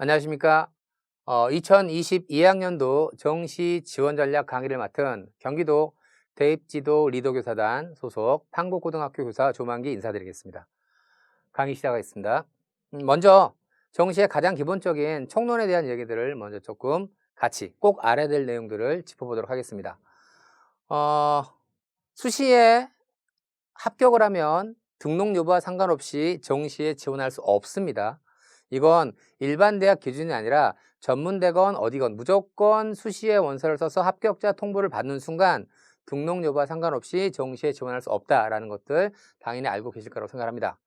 안녕하십니까. 2022학년도 정시 지원 전략 강의를 맡은 경기도 대입지도 리더교사단 소속 판곡고등학교 교사 조만기 인사드리겠습니다. 강의 시작하겠습니다. 먼저 정시의 가장 기본적인 총론에 대한 얘기들을 먼저 조금 같이 꼭 알아야 될 내용들을 짚어보도록 하겠습니다. 수시에 합격을 하면 등록 여부와 상관없이 정시에 지원할 수 없습니다. 이건 일반 대학 기준이 아니라 전문대건 어디건 무조건 수시에 원서를 써서 합격자 통보를 받는 순간 등록 여부와 상관없이 정시에 지원할 수 없다라는 것들 당연히 알고 계실 거라고 생각합니다.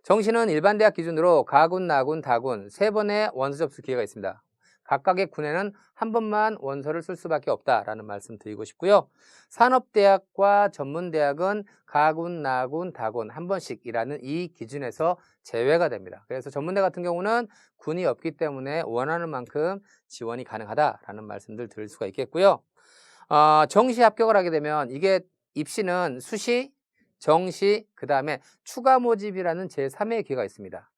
정시는 일반 대학 기준으로 가군, 나군, 다군 3번의 원서 접수 기회가 있습니다. 각각의 군에는 한 번만 원서를 쓸 수밖에 없다라는 말씀 드리고 싶고요. 산업대학과 전문대학은 가군, 나군, 다군 한 번씩이라는 이 기준에서 제외가 됩니다. 그래서 전문대 같은 경우는 군이 없기 때문에 원하는 만큼 지원이 가능하다라는 말씀들 드릴 수가 있겠고요. 정시 합격을 하게 되면 이게 입시는 수시, 정시, 그 다음에 추가 모집이라는 제3의 기회가 있습니다.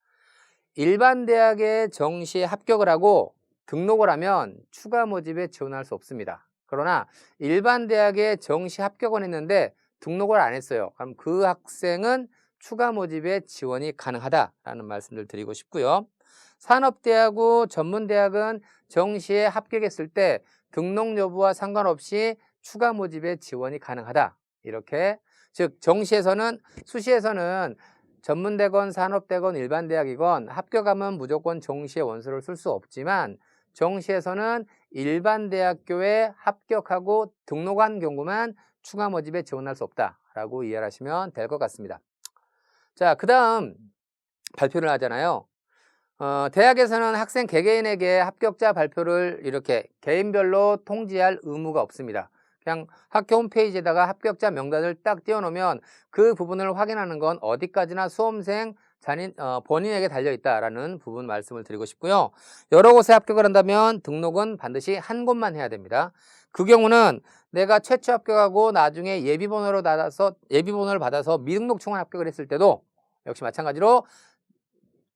일반 대학에 정시에 합격을 하고 등록을 하면 추가 모집에 지원할 수 없습니다. 그러나 일반 대학에 정시 합격은 했는데 등록을 안 했어요. 그럼 그 학생은 추가 모집에 지원이 가능하다라는 말씀을 드리고 싶고요. 산업대하고 전문대학은 정시에 합격했을 때 등록 여부와 상관없이 추가 모집에 지원이 가능하다. 이렇게 즉 정시에서는 수시에서는 전문대건 산업대건 일반대학이건 합격하면 무조건 정시에 원서를 쓸 수 없지만 정시에서는 일반 대학교에 합격하고 등록한 경우만 추가 모집에 지원할 수 없다라고 이해를 하시면 될 것 같습니다. 자, 그 다음 발표를 하잖아요. 대학에서는 학생 개개인에게 합격자 발표를 이렇게 개인별로 통지할 의무가 없습니다. 그냥 학교 홈페이지에다가 합격자 명단을 딱 띄워놓으면 그 부분을 확인하는 건 어디까지나 수험생 본인에게 달려있다라는 부분 말씀을 드리고 싶고요. 여러 곳에 합격을 한다면 등록은 반드시 한 곳만 해야 됩니다. 그 경우는 내가 최초 합격하고 나중에 예비번호를 받아서 미등록 청원 합격을 했을 때도 역시 마찬가지로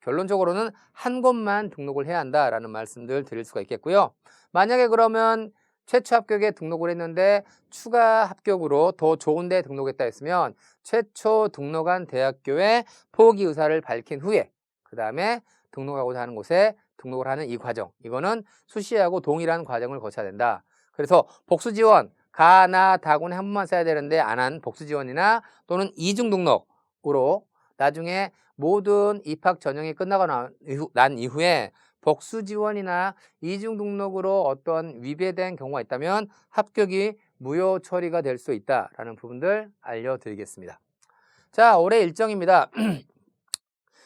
결론적으로는 한 곳만 등록을 해야 한다라는 말씀들 드릴 수가 있겠고요. 만약에 그러면 최초 합격에 등록을 했는데 추가 합격으로 더 좋은 데 등록했다 했으면 최초 등록한 대학교에 포기 의사를 밝힌 후에 그 다음에 등록하고자 하는 곳에 등록을 하는 이 과정, 이거는 수시하고 동일한 과정을 거쳐야 된다. 그래서 복수지원, 가, 나, 다군에 한 번만 써야 되는데 안 한 복수지원이나 또는 이중 등록으로 나중에 모든 입학 전형이 끝나고 난 이후에 복수 지원이나 이중 등록으로 어떤 위배된 경우가 있다면 합격이 무효 처리가 될 수 있다라는 부분들 알려드리겠습니다. 자, 올해 일정입니다.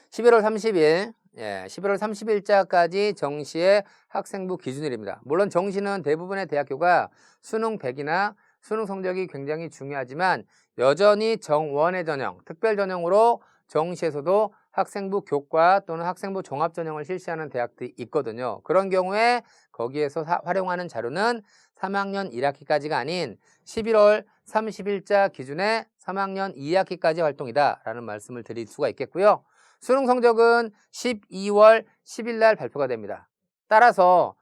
11월 30일, 11월 30일자까지 정시의 학생부 기준일입니다. 물론 정시는 대부분의 대학교가 수능 100이나 수능 성적이 굉장히 중요하지만 여전히 정원의 전형, 특별 전형으로 정시에서도 학생부 교과 또는 학생부 종합전형을 실시하는 대학들이 있거든요. 그런 경우에 거기에서 활용하는 자료는 3학년 1학기까지가 아닌 11월 30일자 기준에 3학년 2학기까지 활동이다 라는 말씀을 드릴 수가 있겠고요. 수능 성적은 12월 10일 날 발표가 됩니다. 따라서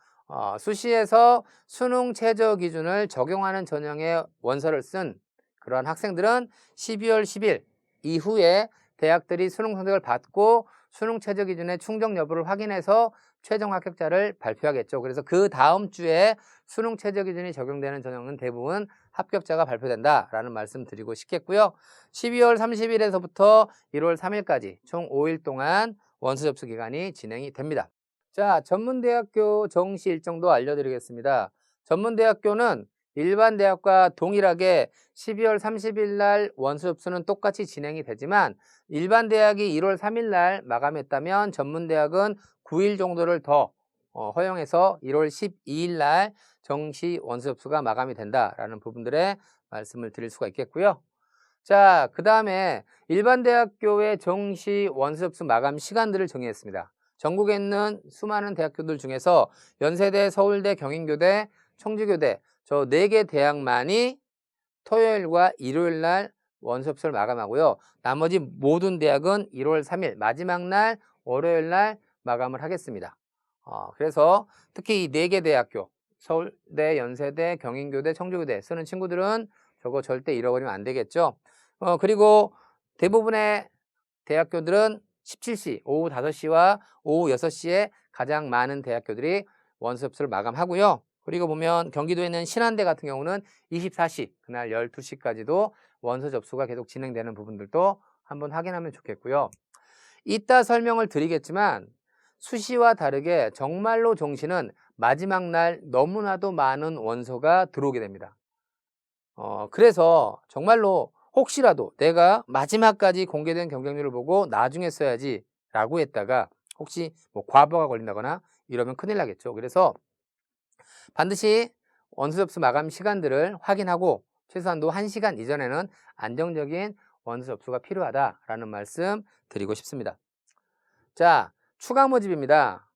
수시에서 수능 최저 기준을 적용하는 전형의 원서를 쓴 그러한 학생들은 12월 10일 이후에 대학들이 수능 성적을 받고 수능 최저 기준의 충족 여부를 확인해서 최종 합격자를 발표하겠죠. 그래서 그 다음 주에 수능 최저 기준이 적용되는 전형은 대부분 합격자가 발표된다라는 말씀 드리고 싶겠고요. 12월 30일에서부터 1월 3일까지 총 5일 동안 원서 접수 기간이 진행이 됩니다. 자, 전문대학교 정시 일정도 알려드리겠습니다. 전문대학교는 일반 대학과 동일하게 12월 30일 날 원서 접수는 똑같이 진행이 되지만 일반 대학이 1월 3일 날 마감했다면 전문대학은 9일 정도를 더 허용해서 1월 12일 날 정시 원서 접수가 마감이 된다라는 부분들의 말씀을 드릴 수가 있겠고요. 자, 그 다음에 일반 대학교의 정시 원서 접수 마감 시간들을 정의했습니다. 전국에 있는 수많은 대학교들 중에서 연세대, 서울대, 경인교대, 청주교대 저 4개 대학만이 토요일과 일요일 날 원서 접수를 마감하고요. 나머지 모든 대학은 1월 3일 마지막 날 월요일 날 마감을 하겠습니다. 그래서 특히 이 4개 대학교, 서울대, 연세대, 경인교대, 청주교대 쓰는 친구들은 저거 절대 잃어버리면 안 되겠죠. 그리고 대부분의 대학교들은 17시, 오후 5시와 오후 6시에 가장 많은 대학교들이 원서 접수를 마감하고요. 그리고 보면 경기도에 있는 신한대 같은 경우는 24시, 그날 12시까지도 원서 접수가 계속 진행되는 부분들도 한번 확인하면 좋겠고요. 이따 설명을 드리겠지만 수시와 다르게 정말로 정시는 마지막 날 너무나도 많은 원서가 들어오게 됩니다. 그래서 정말로 혹시라도 내가 마지막까지 공개된 경쟁률을 보고 나중에 써야지 라고 했다가 혹시 뭐 과부하가 걸린다거나 이러면 큰일 나겠죠. 그래서 반드시 원서 접수 마감 시간들을 확인하고 최소한도 1시간 이전에는 안정적인 원서 접수가 필요하다라는 말씀 드리고 싶습니다. 자, 추가 모집입니다.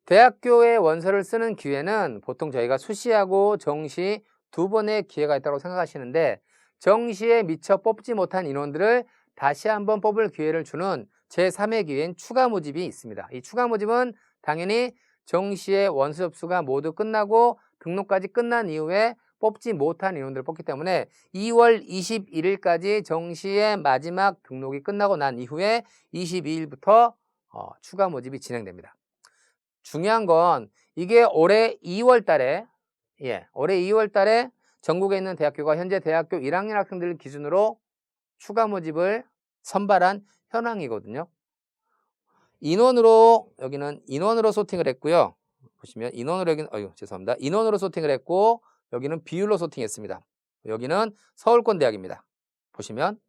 대학교에 원서를 쓰는 기회는 보통 저희가 수시하고 정시 2번의 기회가 있다고 생각하시는데 정시에 미처 뽑지 못한 인원들을 다시 한번 뽑을 기회를 주는 제3의 기회인 추가 모집이 있습니다. 이 추가 모집은 당연히 정시의 원서 접수가 모두 끝나고 등록까지 끝난 이후에 뽑지 못한 인원들을 뽑기 때문에 2월 21일까지 정시의 마지막 등록이 끝나고 난 이후에 22일부터 추가 모집이 진행됩니다. 중요한 건 이게 올해 2월 달에 올해 2월 달에 전국에 있는 대학교가 현재 대학교 1학년 학생들을 기준으로 추가 모집을 선발한 현황이거든요. 인원으로 여기는 인원으로 소팅을 했고요. 보시면 인원으로 여기는 죄송합니다. 인원으로 소팅을 했고 여기는 비율로 소팅했습니다. 여기는 서울권 대학입니다. 보시면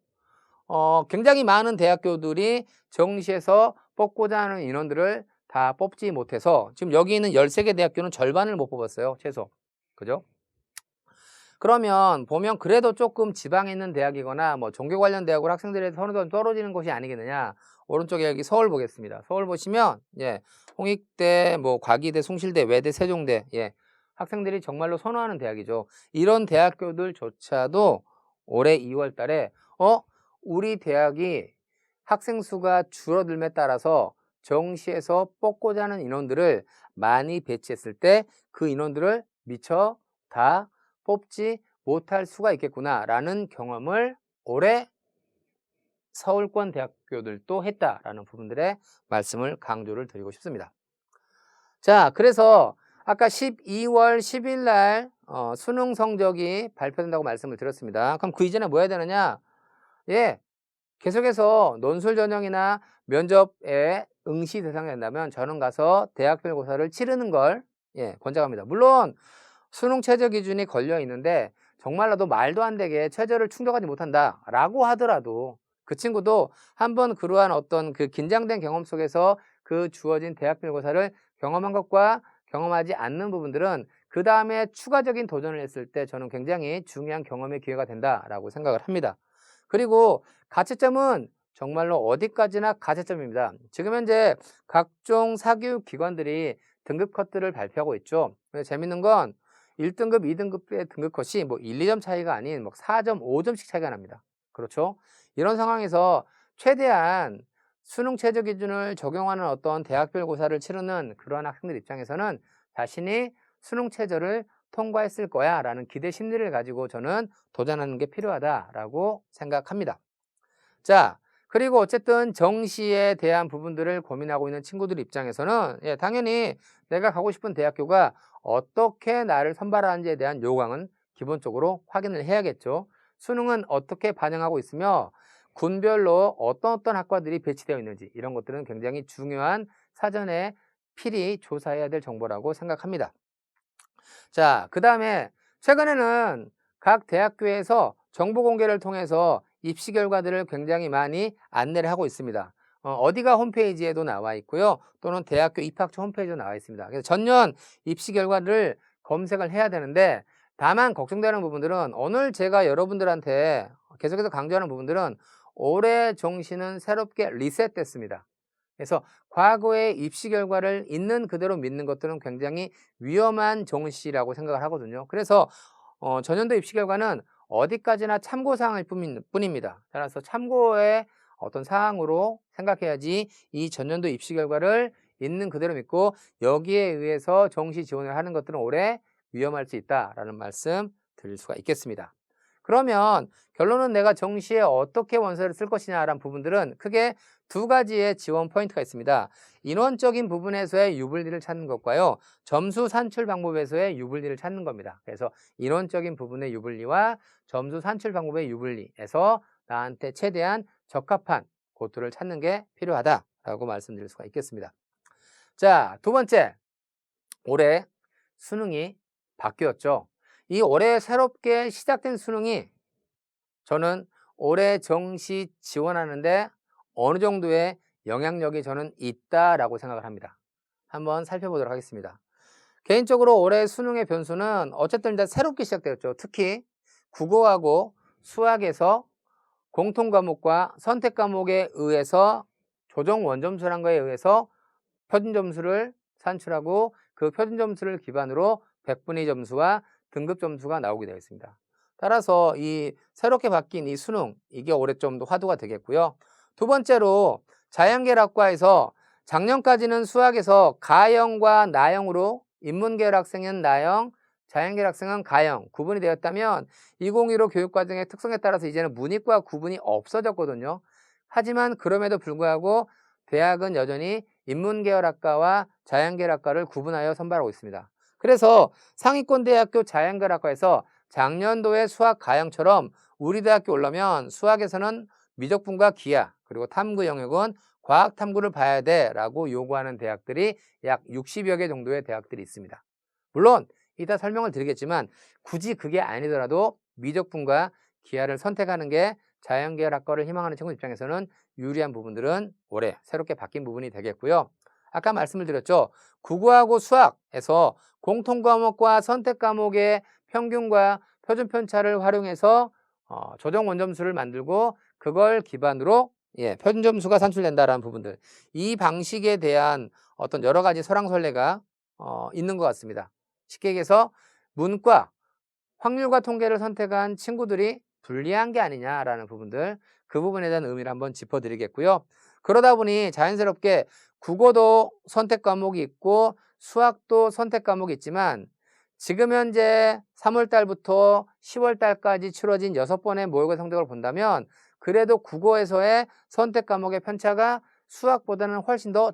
굉장히 많은 대학교들이 정시에서 뽑고자 하는 인원들을 다 뽑지 못해서 지금 여기 있는 13개 대학교는 절반을 못 뽑았어요. 최소. 그죠? 그러면 보면 그래도 조금 지방에 있는 대학이거나 뭐 종교 관련 대학으로 학생들의 선호도가 떨어지는 곳이 아니겠느냐. 오른쪽에 여기 서울 보겠습니다. 서울 보시면 홍익대, 뭐 과기대, 숭실대, 외대, 세종대 학생들이 정말로 선호하는 대학이죠. 이런 대학교들조차도 올해 2월 달에 우리 대학이 학생 수가 줄어들에 따라서 정시에서 뽑고자 하는 인원들을 많이 배치했을 때 그 인원들을 미처 다 뽑지 못할 수가 있겠구나라는 경험을 올해 서울권 대학교들도 했다라는 부분들의 말씀을 강조를 드리고 싶습니다. 자, 그래서 아까 12월 10일 날 수능 성적이 발표된다고 말씀을 드렸습니다. 그럼 그 이전에 뭐 해야 되느냐? 계속해서 논술 전형이나 면접에 응시 대상이 된다면 저는 가서 대학별고사를 치르는 걸 권장합니다. 물론 수능 최저 기준이 걸려 있는데 정말로도 말도 안 되게 최저를 충족하지 못한다라고 하더라도 그 친구도 한번 그러한 어떤 그 긴장된 경험 속에서 그 주어진 대학별고사를 경험한 것과 경험하지 않는 부분들은 그 다음에 추가적인 도전을 했을 때 저는 굉장히 중요한 경험의 기회가 된다라고 생각을 합니다. 그리고 가채점은 정말로 어디까지나 가채점입니다. 지금 현재 각종 사교육 기관들이 등급 컷들을 발표하고 있죠. 근데 재밌는 건 1등급, 2등급의 등급 컷이 뭐 1, 2점 차이가 아닌 뭐 4.5점씩 차이가 납니다. 그렇죠? 이런 상황에서 최대한 수능 최저 기준을 적용하는 어떤 대학별 고사를 치르는 그러한 학생들 입장에서는 자신이 수능 최저를 통과했을 거야 라는 기대 심리를 가지고 저는 도전하는 게 필요하다라고 생각합니다. 자, 그리고 어쨌든 정시에 대한 부분들을 고민하고 있는 친구들 입장에서는 당연히 내가 가고 싶은 대학교가 어떻게 나를 선발하는지에 대한 요강은 기본적으로 확인을 해야겠죠. 수능은 어떻게 반영하고 있으며 군별로 어떤 학과들이 배치되어 있는지 이런 것들은 굉장히 중요한 사전에 필히 조사해야 될 정보라고 생각합니다. 자, 그 다음에 최근에는 각 대학교에서 정보 공개를 통해서 입시 결과들을 굉장히 많이 안내를 하고 있습니다. 어디가 홈페이지에도 나와 있고요. 또는 대학교 입학처 홈페이지도 나와 있습니다. 그래서 전년 입시 결과를 검색을 해야 되는데 다만 걱정되는 부분들은 오늘 제가 여러분들한테 계속해서 강조하는 부분들은 올해 정시는 새롭게 리셋됐습니다. 그래서 과거의 입시 결과를 있는 그대로 믿는 것들은 굉장히 위험한 정시라고 생각을 하거든요. 그래서 전년도 입시 결과는 어디까지나 참고사항일 뿐입니다. 따라서 참고의 어떤 사항으로 생각해야지 이 전년도 입시 결과를 있는 그대로 믿고 여기에 의해서 정시 지원을 하는 것들은 올해 위험할 수 있다라는 말씀 드릴 수가 있겠습니다. 그러면 결론은 내가 정시에 어떻게 원서를 쓸 것이냐라는 부분들은 크게 두 가지의 지원 포인트가 있습니다. 인원적인 부분에서의 유불리를 찾는 것과요. 점수 산출 방법에서의 유불리를 찾는 겁니다. 그래서 인원적인 부분의 유불리와 점수 산출 방법의 유불리에서 나한테 최대한 적합한 고토를 찾는 게 필요하다라고 말씀드릴 수가 있겠습니다. 자, 두 번째. 올해 수능이 바뀌었죠. 이 올해 새롭게 시작된 수능이 저는 올해 정시 지원하는데 어느 정도의 영향력이 저는 있다라고 생각을 합니다. 한번 살펴보도록 하겠습니다. 개인적으로 올해 수능의 변수는 어쨌든 일단 새롭게 시작되었죠. 특히 국어하고 수학에서 공통 과목과 선택 과목에 의해서 조정 원점수란 거에 의해서 표준 점수를 산출하고 그 표준 점수를 기반으로 백분위 점수와 등급 점수가 나오게 되어 있습니다. 따라서 이 새롭게 바뀐 이 수능, 이게 올해 좀 더 화두가 되겠고요. 두 번째로 자연계열학과에서 작년까지는 수학에서 가형과 나형으로 인문계열 학생은 나형, 자연계열 학생은 가형 구분이 되었다면 2015 교육과정의 특성에 따라서 이제는 문이과 구분이 없어졌거든요. 하지만 그럼에도 불구하고 대학은 여전히 인문계열학과와 자연계열학과를 구분하여 선발하고 있습니다. 그래서 상위권 대학교 자연계열학과에서 작년도의 수학 가형처럼 우리 대학교 올라면 수학에서는 미적분과 기하 그리고 탐구 영역은 과학 탐구를 봐야 돼 라고 요구하는 대학들이 약 60여 개 정도의 대학들이 있습니다. 물론 이따 설명을 드리겠지만 굳이 그게 아니더라도 미적분과 기하를 선택하는 게 자연계열학과를 희망하는 친구 입장에서는 유리한 부분들은 올해 새롭게 바뀐 부분이 되겠고요. 아까 말씀을 드렸죠. 국어하고 수학에서 공통과목과 선택과목의 평균과 표준 편차를 활용해서 조정 원점수를 만들고 그걸 기반으로 표준 점수가 산출된다라는 부분들. 이 방식에 대한 어떤 여러 가지 설왕설래가 있는 것 같습니다. 쉽게 얘기해서 문과, 확률과 통계를 선택한 친구들이 불리한 게 아니냐라는 부분들, 그 부분에 대한 의미를 한번 짚어드리겠고요. 그러다 보니 자연스럽게 국어도 선택 과목이 있고 수학도 선택 과목이 있지만 지금 현재 3월 달부터 10월 달까지 치러진 6번의 모의고사 성적을 본다면 그래도 국어에서의 선택 과목의 편차가 수학보다는 훨씬 더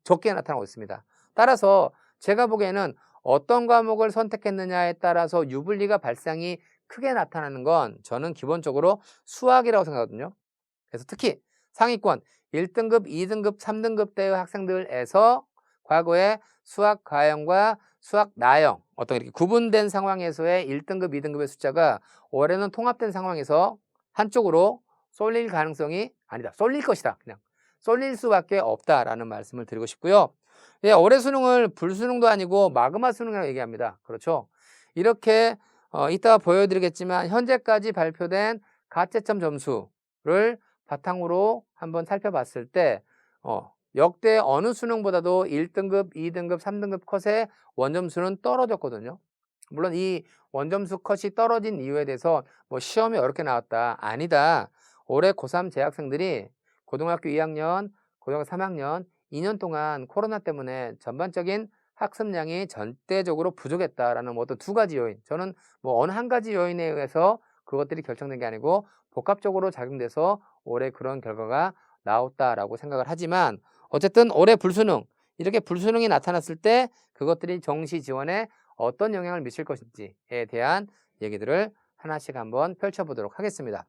적게 나타나고 있습니다. 따라서 제가 보기에는 어떤 과목을 선택했느냐에 따라서 유불리가 발생이 크게 나타나는 건 저는 기본적으로 수학이라고 생각하거든요. 그래서 특히 상위권 1등급, 2등급, 3등급 대의 학생들에서 과거에 수학 가형과 수학 나형 어떤 이렇게 구분된 상황에서의 1등급, 2등급의 숫자가 올해는 통합된 상황에서 한쪽으로 쏠릴 가능성이 아니다. 쏠릴 것이다. 그냥 쏠릴 수밖에 없다라는 말씀을 드리고 싶고요. 올해 수능을 불수능도 아니고 마그마 수능이라고 얘기합니다. 그렇죠? 이렇게 이따가 보여드리겠지만 현재까지 발표된 가채점 점수를 바탕으로 한번 살펴봤을 때 역대 어느 수능보다도 1등급, 2등급, 3등급 컷의 원점수는 떨어졌거든요. 물론 이 원점수 컷이 떨어진 이유에 대해서 뭐 시험이 어렵게 나왔다. 아니다. 올해 고3 재학생들이 고등학교 2학년, 고등학교 3학년 2년 동안 코로나 때문에 전반적인 학습량이 전대적으로 부족했다라는 뭐 어떤 두 가지 요인. 저는 뭐 어느 한 가지 요인에 의해서 그것들이 결정된 게 아니고 복합적으로 작용돼서 올해 그런 결과가 나왔다라고 생각을 하지만 어쨌든 올해 불수능, 이렇게 불수능이 나타났을 때 그것들이 정시 지원에 어떤 영향을 미칠 것인지에 대한 얘기들을 하나씩 한번 펼쳐보도록 하겠습니다.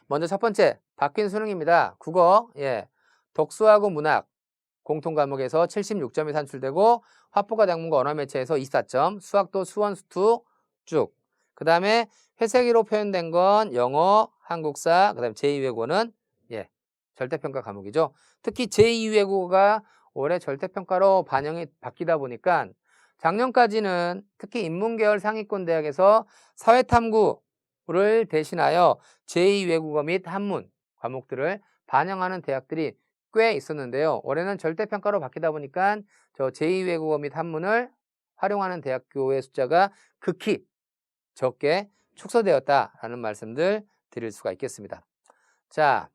먼저 첫 번째, 바뀐 수능입니다. 국어, 독수하고 문학, 공통 과목에서 76점이 산출되고 화법과 작문과 언어 매체에서 24점, 수학도 수원, 수투 쭉. 그 다음에 회색으로 표현된 건 영어, 한국사, 그 다음에 제2외국어는 절대평가 과목이죠. 특히 제2외국어가 올해 절대평가로 반영이 바뀌다 보니까 작년까지는 특히 인문계열 상위권 대학에서 사회탐구를 대신하여 제2외국어 및 한문 과목들을 반영하는 대학들이 꽤 있었는데요. 올해는 절대평가로 바뀌다 보니까 저 제2외국어 및 한문을 활용하는 대학교의 숫자가 극히 적게 축소되었다라는 말씀들 드릴 수가 있겠습니다. 자,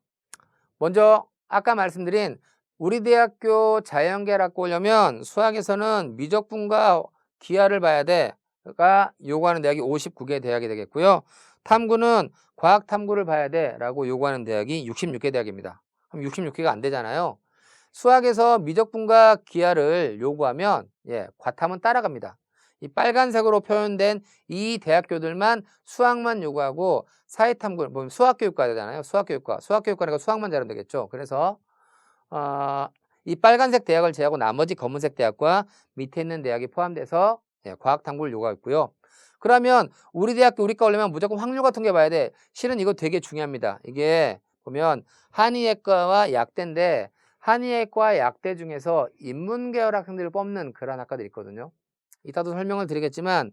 먼저 아까 말씀드린 우리 대학교 자연계학과 오려면 수학에서는 미적분과 기하를 봐야 돼가 요구하는 대학이 59개 대학이 되겠고요. 탐구는 과학탐구를 봐야 돼라고 요구하는 대학이 66개 대학입니다. 그럼 66개가 안 되잖아요. 수학에서 미적분과 기하를 요구하면 과탐은 따라갑니다. 이 빨간색으로 표현된 이 대학교들만 수학만 요구하고 사회탐구, 뭐 수학교육과잖아요. 수학교육과니까 수학만 잘하면 되겠죠. 그래서 이 빨간색 대학을 제외하고 나머지 검은색 대학과 밑에 있는 대학이 포함돼서 과학탐구를 요구하고요. 그러면 우리 대학교 우리과 오려면 무조건 확률과 통계 봐야 돼. 실은 이거 되게 중요합니다. 이게 보면 한의예과와 약대인데 한의예과 약대 중에서 인문계열 학생들을 뽑는 그런 학과들이 있거든요. 이따도 설명을 드리겠지만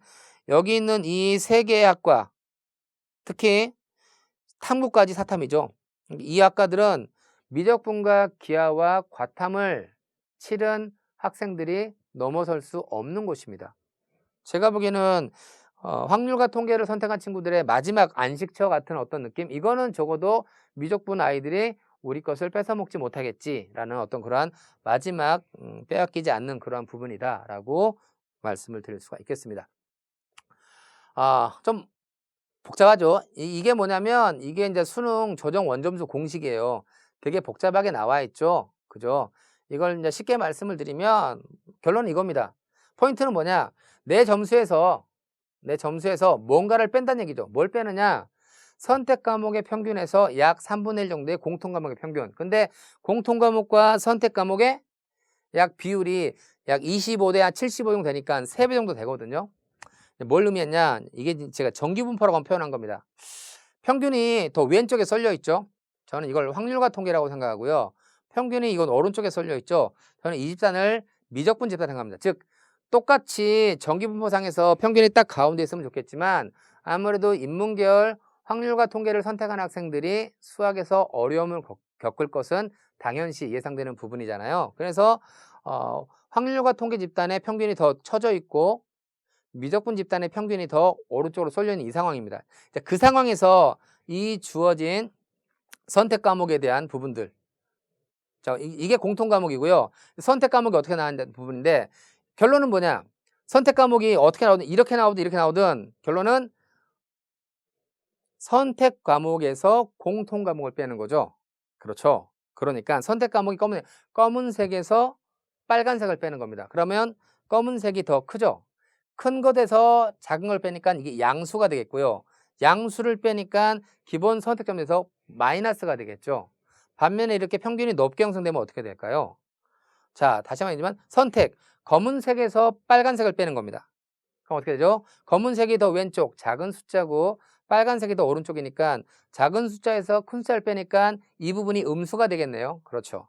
여기 있는 이 세 개의 학과, 특히 탐구까지 사탐이죠. 이 학과들은 미적분과 기하와 과탐을 치른 학생들이 넘어설 수 없는 곳입니다. 제가 보기에는 확률과 통계를 선택한 친구들의 마지막 안식처 같은 어떤 느낌? 이거는 적어도 미적분 아이들이 우리 것을 뺏어먹지 못하겠지라는 어떤 그러한 마지막 빼앗기지 않는 그러한 부분이다라고 말씀을 드릴 수가 있겠습니다. 좀 복잡하죠. 이게 뭐냐면 이게 이제 수능 조정 원점수 공식이에요. 되게 복잡하게 나와 있죠. 그죠? 이걸 이제 쉽게 말씀을 드리면 결론은 이겁니다. 포인트는 뭐냐? 내 점수에서 뭔가를 뺀다는 얘기죠. 뭘 빼느냐? 선택 과목의 평균에서 약 3분의 1 정도의 공통 과목의 평균. 근데 공통 과목과 선택 과목의 약 비율이 약 25대 한 75 정도 되니까 3배 정도 되거든요. 뭘 의미했냐? 이게 제가 정기분포라고 표현한 겁니다. 평균이 더 왼쪽에 썰려 있죠. 저는 이걸 확률과 통계라고 생각하고요. 평균이 이건 오른쪽에 썰려 있죠. 저는 이 집단을 미적분 집단 생각합니다. 즉 똑같이 정기분포상에서 평균이 딱 가운데 있으면 좋겠지만 아무래도 인문계열 확률과 통계를 선택한 학생들이 수학에서 어려움을 겪을 것은 당연시 예상되는 부분이잖아요. 그래서 확률과 통계 집단의 평균이 더 쳐져 있고 미적분 집단의 평균이 더 오른쪽으로 쏠려 있는 이 상황입니다. 그 상황에서 이 주어진 선택 과목에 대한 부분들, 자, 이게 공통 과목이고요. 선택 과목이 어떻게 나오는 부분인데 결론은 뭐냐? 선택 과목이 어떻게 나오든 이렇게 나오든 이렇게 나오든 결론은 선택 과목에서 공통 과목을 빼는 거죠. 그렇죠. 그러니까 선택 과목이 검은색에서 빨간색을 빼는 겁니다. 그러면 검은색이 더 크죠. 큰 것에서 작은 걸 빼니까 이게 양수가 되겠고요. 양수를 빼니까 기본 선택점에서 마이너스가 되겠죠. 반면에 이렇게 평균이 높게 형성되면 어떻게 될까요? 자, 다시 한번 얘기지만 선택, 검은색에서 빨간색을 빼는 겁니다. 그럼 어떻게 되죠? 검은색이 더 왼쪽, 작은 숫자고 빨간색이 더 오른쪽이니까 작은 숫자에서 큰 숫자를 빼니까 이 부분이 음수가 되겠네요. 그렇죠.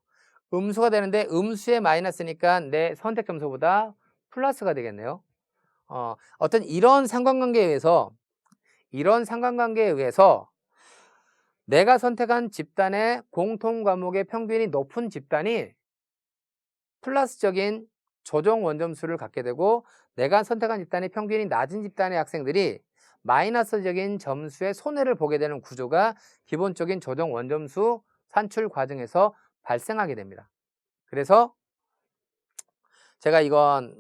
음수가 되는데 음수의 마이너스니까 내 선택 점수보다 플러스가 되겠네요. 어떤 이런 상관관계에 의해서 내가 선택한 집단의 공통 과목의 평균이 높은 집단이 플러스적인 조정 원점수를 갖게 되고 내가 선택한 집단의 평균이 낮은 집단의 학생들이 마이너스적인 점수의 손해를 보게 되는 구조가 기본적인 조정 원점수 산출 과정에서 발생하게 됩니다. 그래서 제가 이건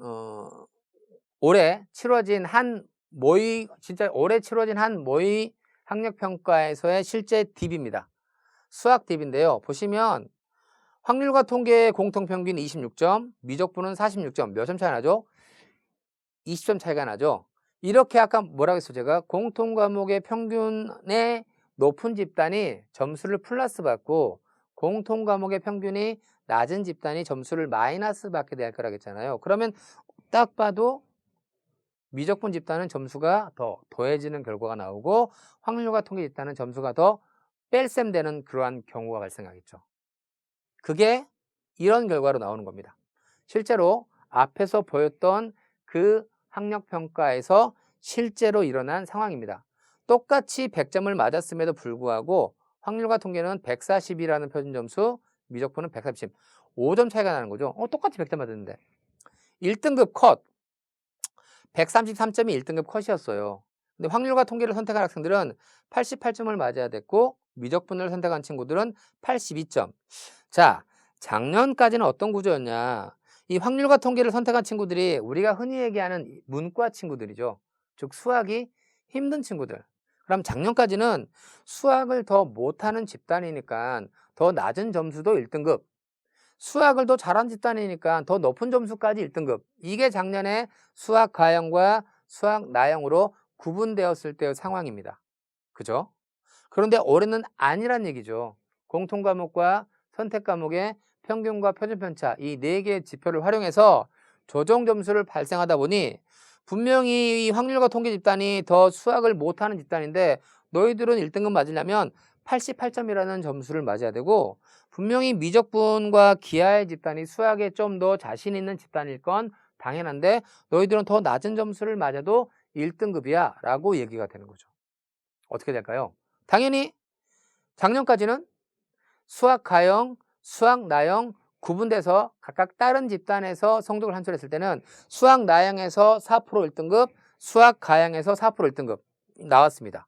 올해 치러진 한 모의 학력평가에서의 실제 딥입니다. 수학 딥인데요. 보시면 확률과 통계의 공통평균 26점, 미적분은 46점. 몇 점 차이 나죠? 20점 차이가 나죠? 이렇게 아까 뭐라고 했어요? 제가 공통과목의 평균의 높은 집단이 점수를 플러스 받고 공통과목의 평균이 낮은 집단이 점수를 마이너스 받게 될 거라고 했잖아요. 그러면 딱 봐도 미적분 집단은 점수가 더 더해지는 결과가 나오고 확률과 통계 집단은 점수가 더 뺄셈되는 그러한 경우가 발생하겠죠. 그게 이런 결과로 나오는 겁니다. 실제로 앞에서 보였던 그 학력평가에서 실제로 일어난 상황입니다. 똑같이 100점을 맞았음에도 불구하고 확률과 통계는 140이라는 표준점수, 미적분은 130, 5점 차이가 나는 거죠. 똑같이 100점 맞았는데 1등급 컷 133점이 1등급 컷이었어요. 근데 확률과 통계를 선택한 학생들은 88점을 맞아야 됐고 미적분을 선택한 친구들은 82점. 자, 작년까지는 어떤 구조였냐? 이 확률과 통계를 선택한 친구들이 우리가 흔히 얘기하는 문과 친구들이죠. 즉 수학이 힘든 친구들. 그럼 작년까지는 수학을 더 못하는 집단이니까 더 낮은 점수도 1등급, 수학을 더 잘한 집단이니까 더 높은 점수까지 1등급. 이게 작년에 수학 가형과 수학 나형으로 구분되었을 때의 상황입니다. 그죠? 그런데 올해는 아니란 얘기죠. 공통 과목과 선택 과목의 평균과 표준 편차 이 4개의 지표를 활용해서 조정 점수를 발생하다 보니 분명히 이 확률과 통계 집단이 더 수학을 못하는 집단인데 너희들은 1등급 맞으려면 88점이라는 점수를 맞아야 되고 분명히 미적분과 기하의 집단이 수학에 좀 더 자신 있는 집단일 건 당연한데 너희들은 더 낮은 점수를 맞아도 1등급이야 라고 얘기가 되는 거죠. 어떻게 될까요? 당연히 작년까지는 수학 가형, 수학 나형 구분돼서 각각 다른 집단에서 성적을 산출했을 때는 수학 나형에서 4% 1등급, 수학 가형에서 4% 1등급 나왔습니다.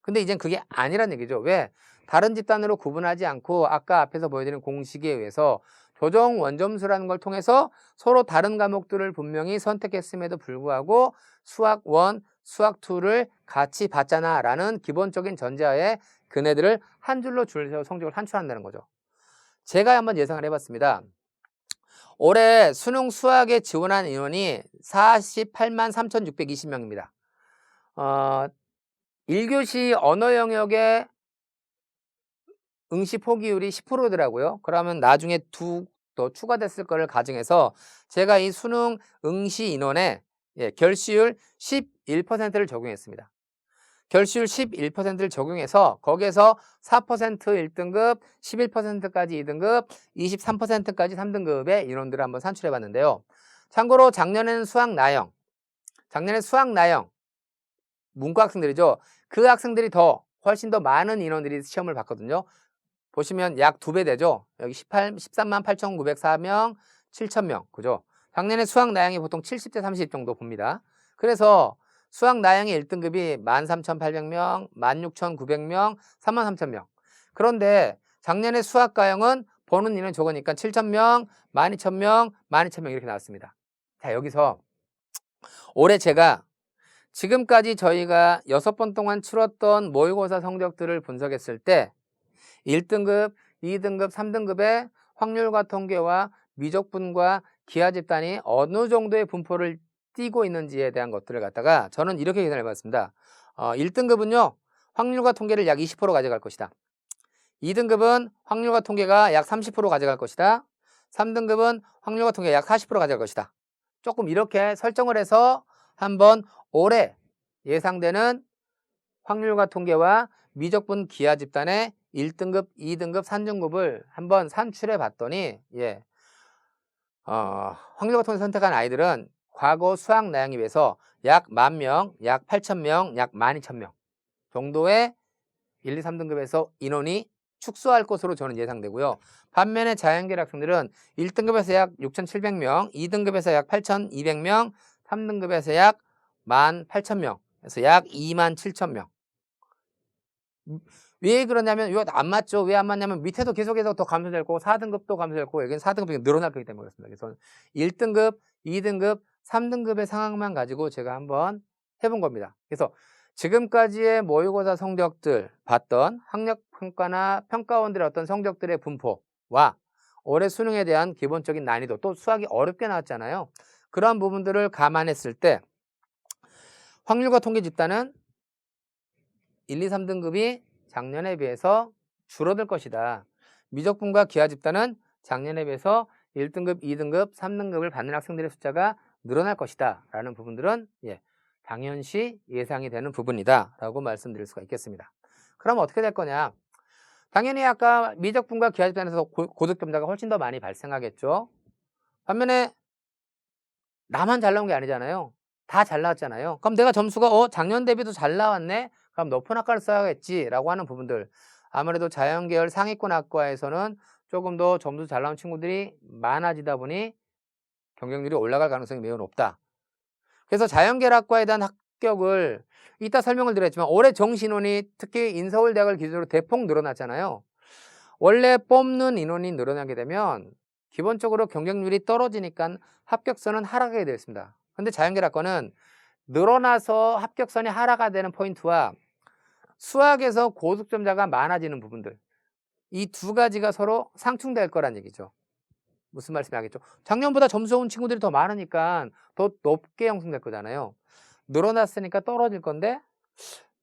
근데 이젠 그게 아니란 얘기죠. 왜? 다른 집단으로 구분하지 않고 아까 앞에서 보여드린 공식에 의해서 조정 원점수라는 걸 통해서 서로 다른 과목들을 분명히 선택했음에도 불구하고 수학 1, 수학 2를 같이 봤잖아 라는 기본적인 전제하에 그네들을 한 줄로 줄여서 성적을 산출한다는 거죠. 제가 한번 예상을 해봤습니다. 올해 수능 수학에 지원한 인원이 48만 3,620명입니다. 1교시 언어 영역의 응시 포기율이 10%더라고요. 그러면 나중에 더 추가됐을 거를 가정해서 제가 이 수능 응시 인원의 결시율 11%를 적용했습니다. 결시율 11%를 적용해서 거기에서 4% 1등급, 11%까지 2등급, 23%까지 3등급의 인원들을 한번 산출해 봤는데요. 참고로 작년에는 수학 나형, 문과 학생들이죠. 그 학생들이 훨씬 더 많은 인원들이 시험을 봤거든요. 보시면 약 2배 되죠. 여기 13만 8,904명, 7,000명. 그죠? 작년에 수학 나형이 보통 70대 30 정도 봅니다. 그래서 수학 나형의 1등급이 13,800명, 16,900명, 33,000명. 그런데 작년에 수학 가형은 보는 인원이 적으니까 7,000명, 12,000명, 12,000명 이렇게 나왔습니다. 자, 여기서 올해 제가 지금까지 저희가 6번 동안 치렀던 모의고사 성적들을 분석했을 때 1등급, 2등급, 3등급의 확률과 통계와 미적분과 기하 집단이 어느 정도의 분포를 띄고 있는지에 대한 것들을 갖다가 저는 이렇게 계산해 봤습니다. 1등급은요, 확률과 통계를 약 20% 가져갈 것이다. 2등급은 확률과 통계가 약 30% 가져갈 것이다. 3등급은 확률과 통계가 약 40% 가져갈 것이다. 조금 이렇게 설정을 해서 한번 올해 예상되는 확률과 통계와 미적분 기하 집단의 1등급, 2등급, 3등급을 한번 산출해 봤더니 확률과 통계 선택한 아이들은 과거 수학 나형에 비해서 약 10,000명, 약 8,000명, 약 12,000명 정도의 1, 2, 3등급에서 인원이 축소할 것으로 저는 예상되고요. 반면에 자연계열 학생들은 1등급에서 약 6,700명, 2등급에서 약 8,200명, 3등급에서 약 18,000명, 그래서 약 27,000명. 왜 그러냐면 이거 안 맞죠? 왜 안 맞냐면 밑에도 계속해서 더 감소될 거고 4등급도 감소될 거고 여기는 4등급이 늘어날 거기 때문에 그렇습니다. 그래서 1등급, 2등급, 3등급의 상황만 가지고 제가 한번 해본 겁니다. 그래서 지금까지의 모의고사 성적들 봤던 학력평가나 평가원들의 어떤 성적들의 분포와 올해 수능에 대한 기본적인 난이도 또 수학이 어렵게 나왔잖아요. 그런 부분들을 감안했을 때 확률과 통계 집단은 1, 2, 3등급이 작년에 비해서 줄어들 것이다. 미적분과 기하 집단은 작년에 비해서 1등급, 2등급, 3등급을 받는 학생들의 숫자가 늘어날 것이다. 라는 부분들은 당연시 예상이 되는 부분이다. 라고 말씀드릴 수가 있겠습니다. 그럼 어떻게 될 거냐? 당연히 아까 미적분과 기하 집단에서 고득점자가 훨씬 더 많이 발생하겠죠. 반면에 나만 잘 나온 게 아니잖아요. 다 잘 나왔잖아요. 그럼 내가 점수가 작년 대비도 잘 나왔네? 그럼 높은 학과를 써야겠지라고 하는 부분들. 아무래도 자연계열 상위권 학과에서는 조금 더 점수 잘 나온 친구들이 많아지다 보니 경쟁률이 올라갈 가능성이 매우 높다. 그래서 자연계열 학과에 대한 합격을 이따 설명을 드렸지만 올해 정시인원이 특히 인서울대학을 기준으로 대폭 늘어났잖아요. 원래 뽑는 인원이 늘어나게 되면 기본적으로 경쟁률이 떨어지니까 합격선은 하락하게 되어 있습니다. 근데 자연계학과는 늘어나서 합격선이 하락하게 되는 포인트와 수학에서 고득점자가 많아지는 부분들, 이 두 가지가 서로 상충될 거란 얘기죠. 무슨 말씀이 알겠죠? 작년보다 점수 좋은 친구들이 더 많으니까 더 높게 형성될 거잖아요. 늘어났으니까 떨어질 건데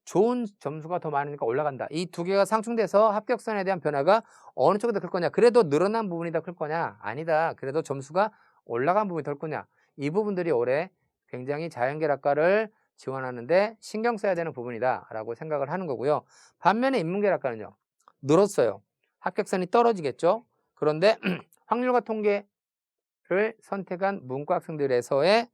좋은 점수가 더 많으니까 올라간다. 이 두 개가 상충돼서 합격선에 대한 변화가 어느 쪽이 더 클 거냐? 그래도 늘어난 부분이 더 클 거냐? 아니다. 그래도 점수가 올라간 부분이 더 클 거냐? 이 부분들이 올해 굉장히 자연계학과를 지원하는데 신경 써야 되는 부분이다 라고 생각을 하는 거고요. 반면에 인문계학과는요. 늘었어요. 합격선이 떨어지겠죠. 그런데 확률과 통계를 선택한 문과 학생들에서의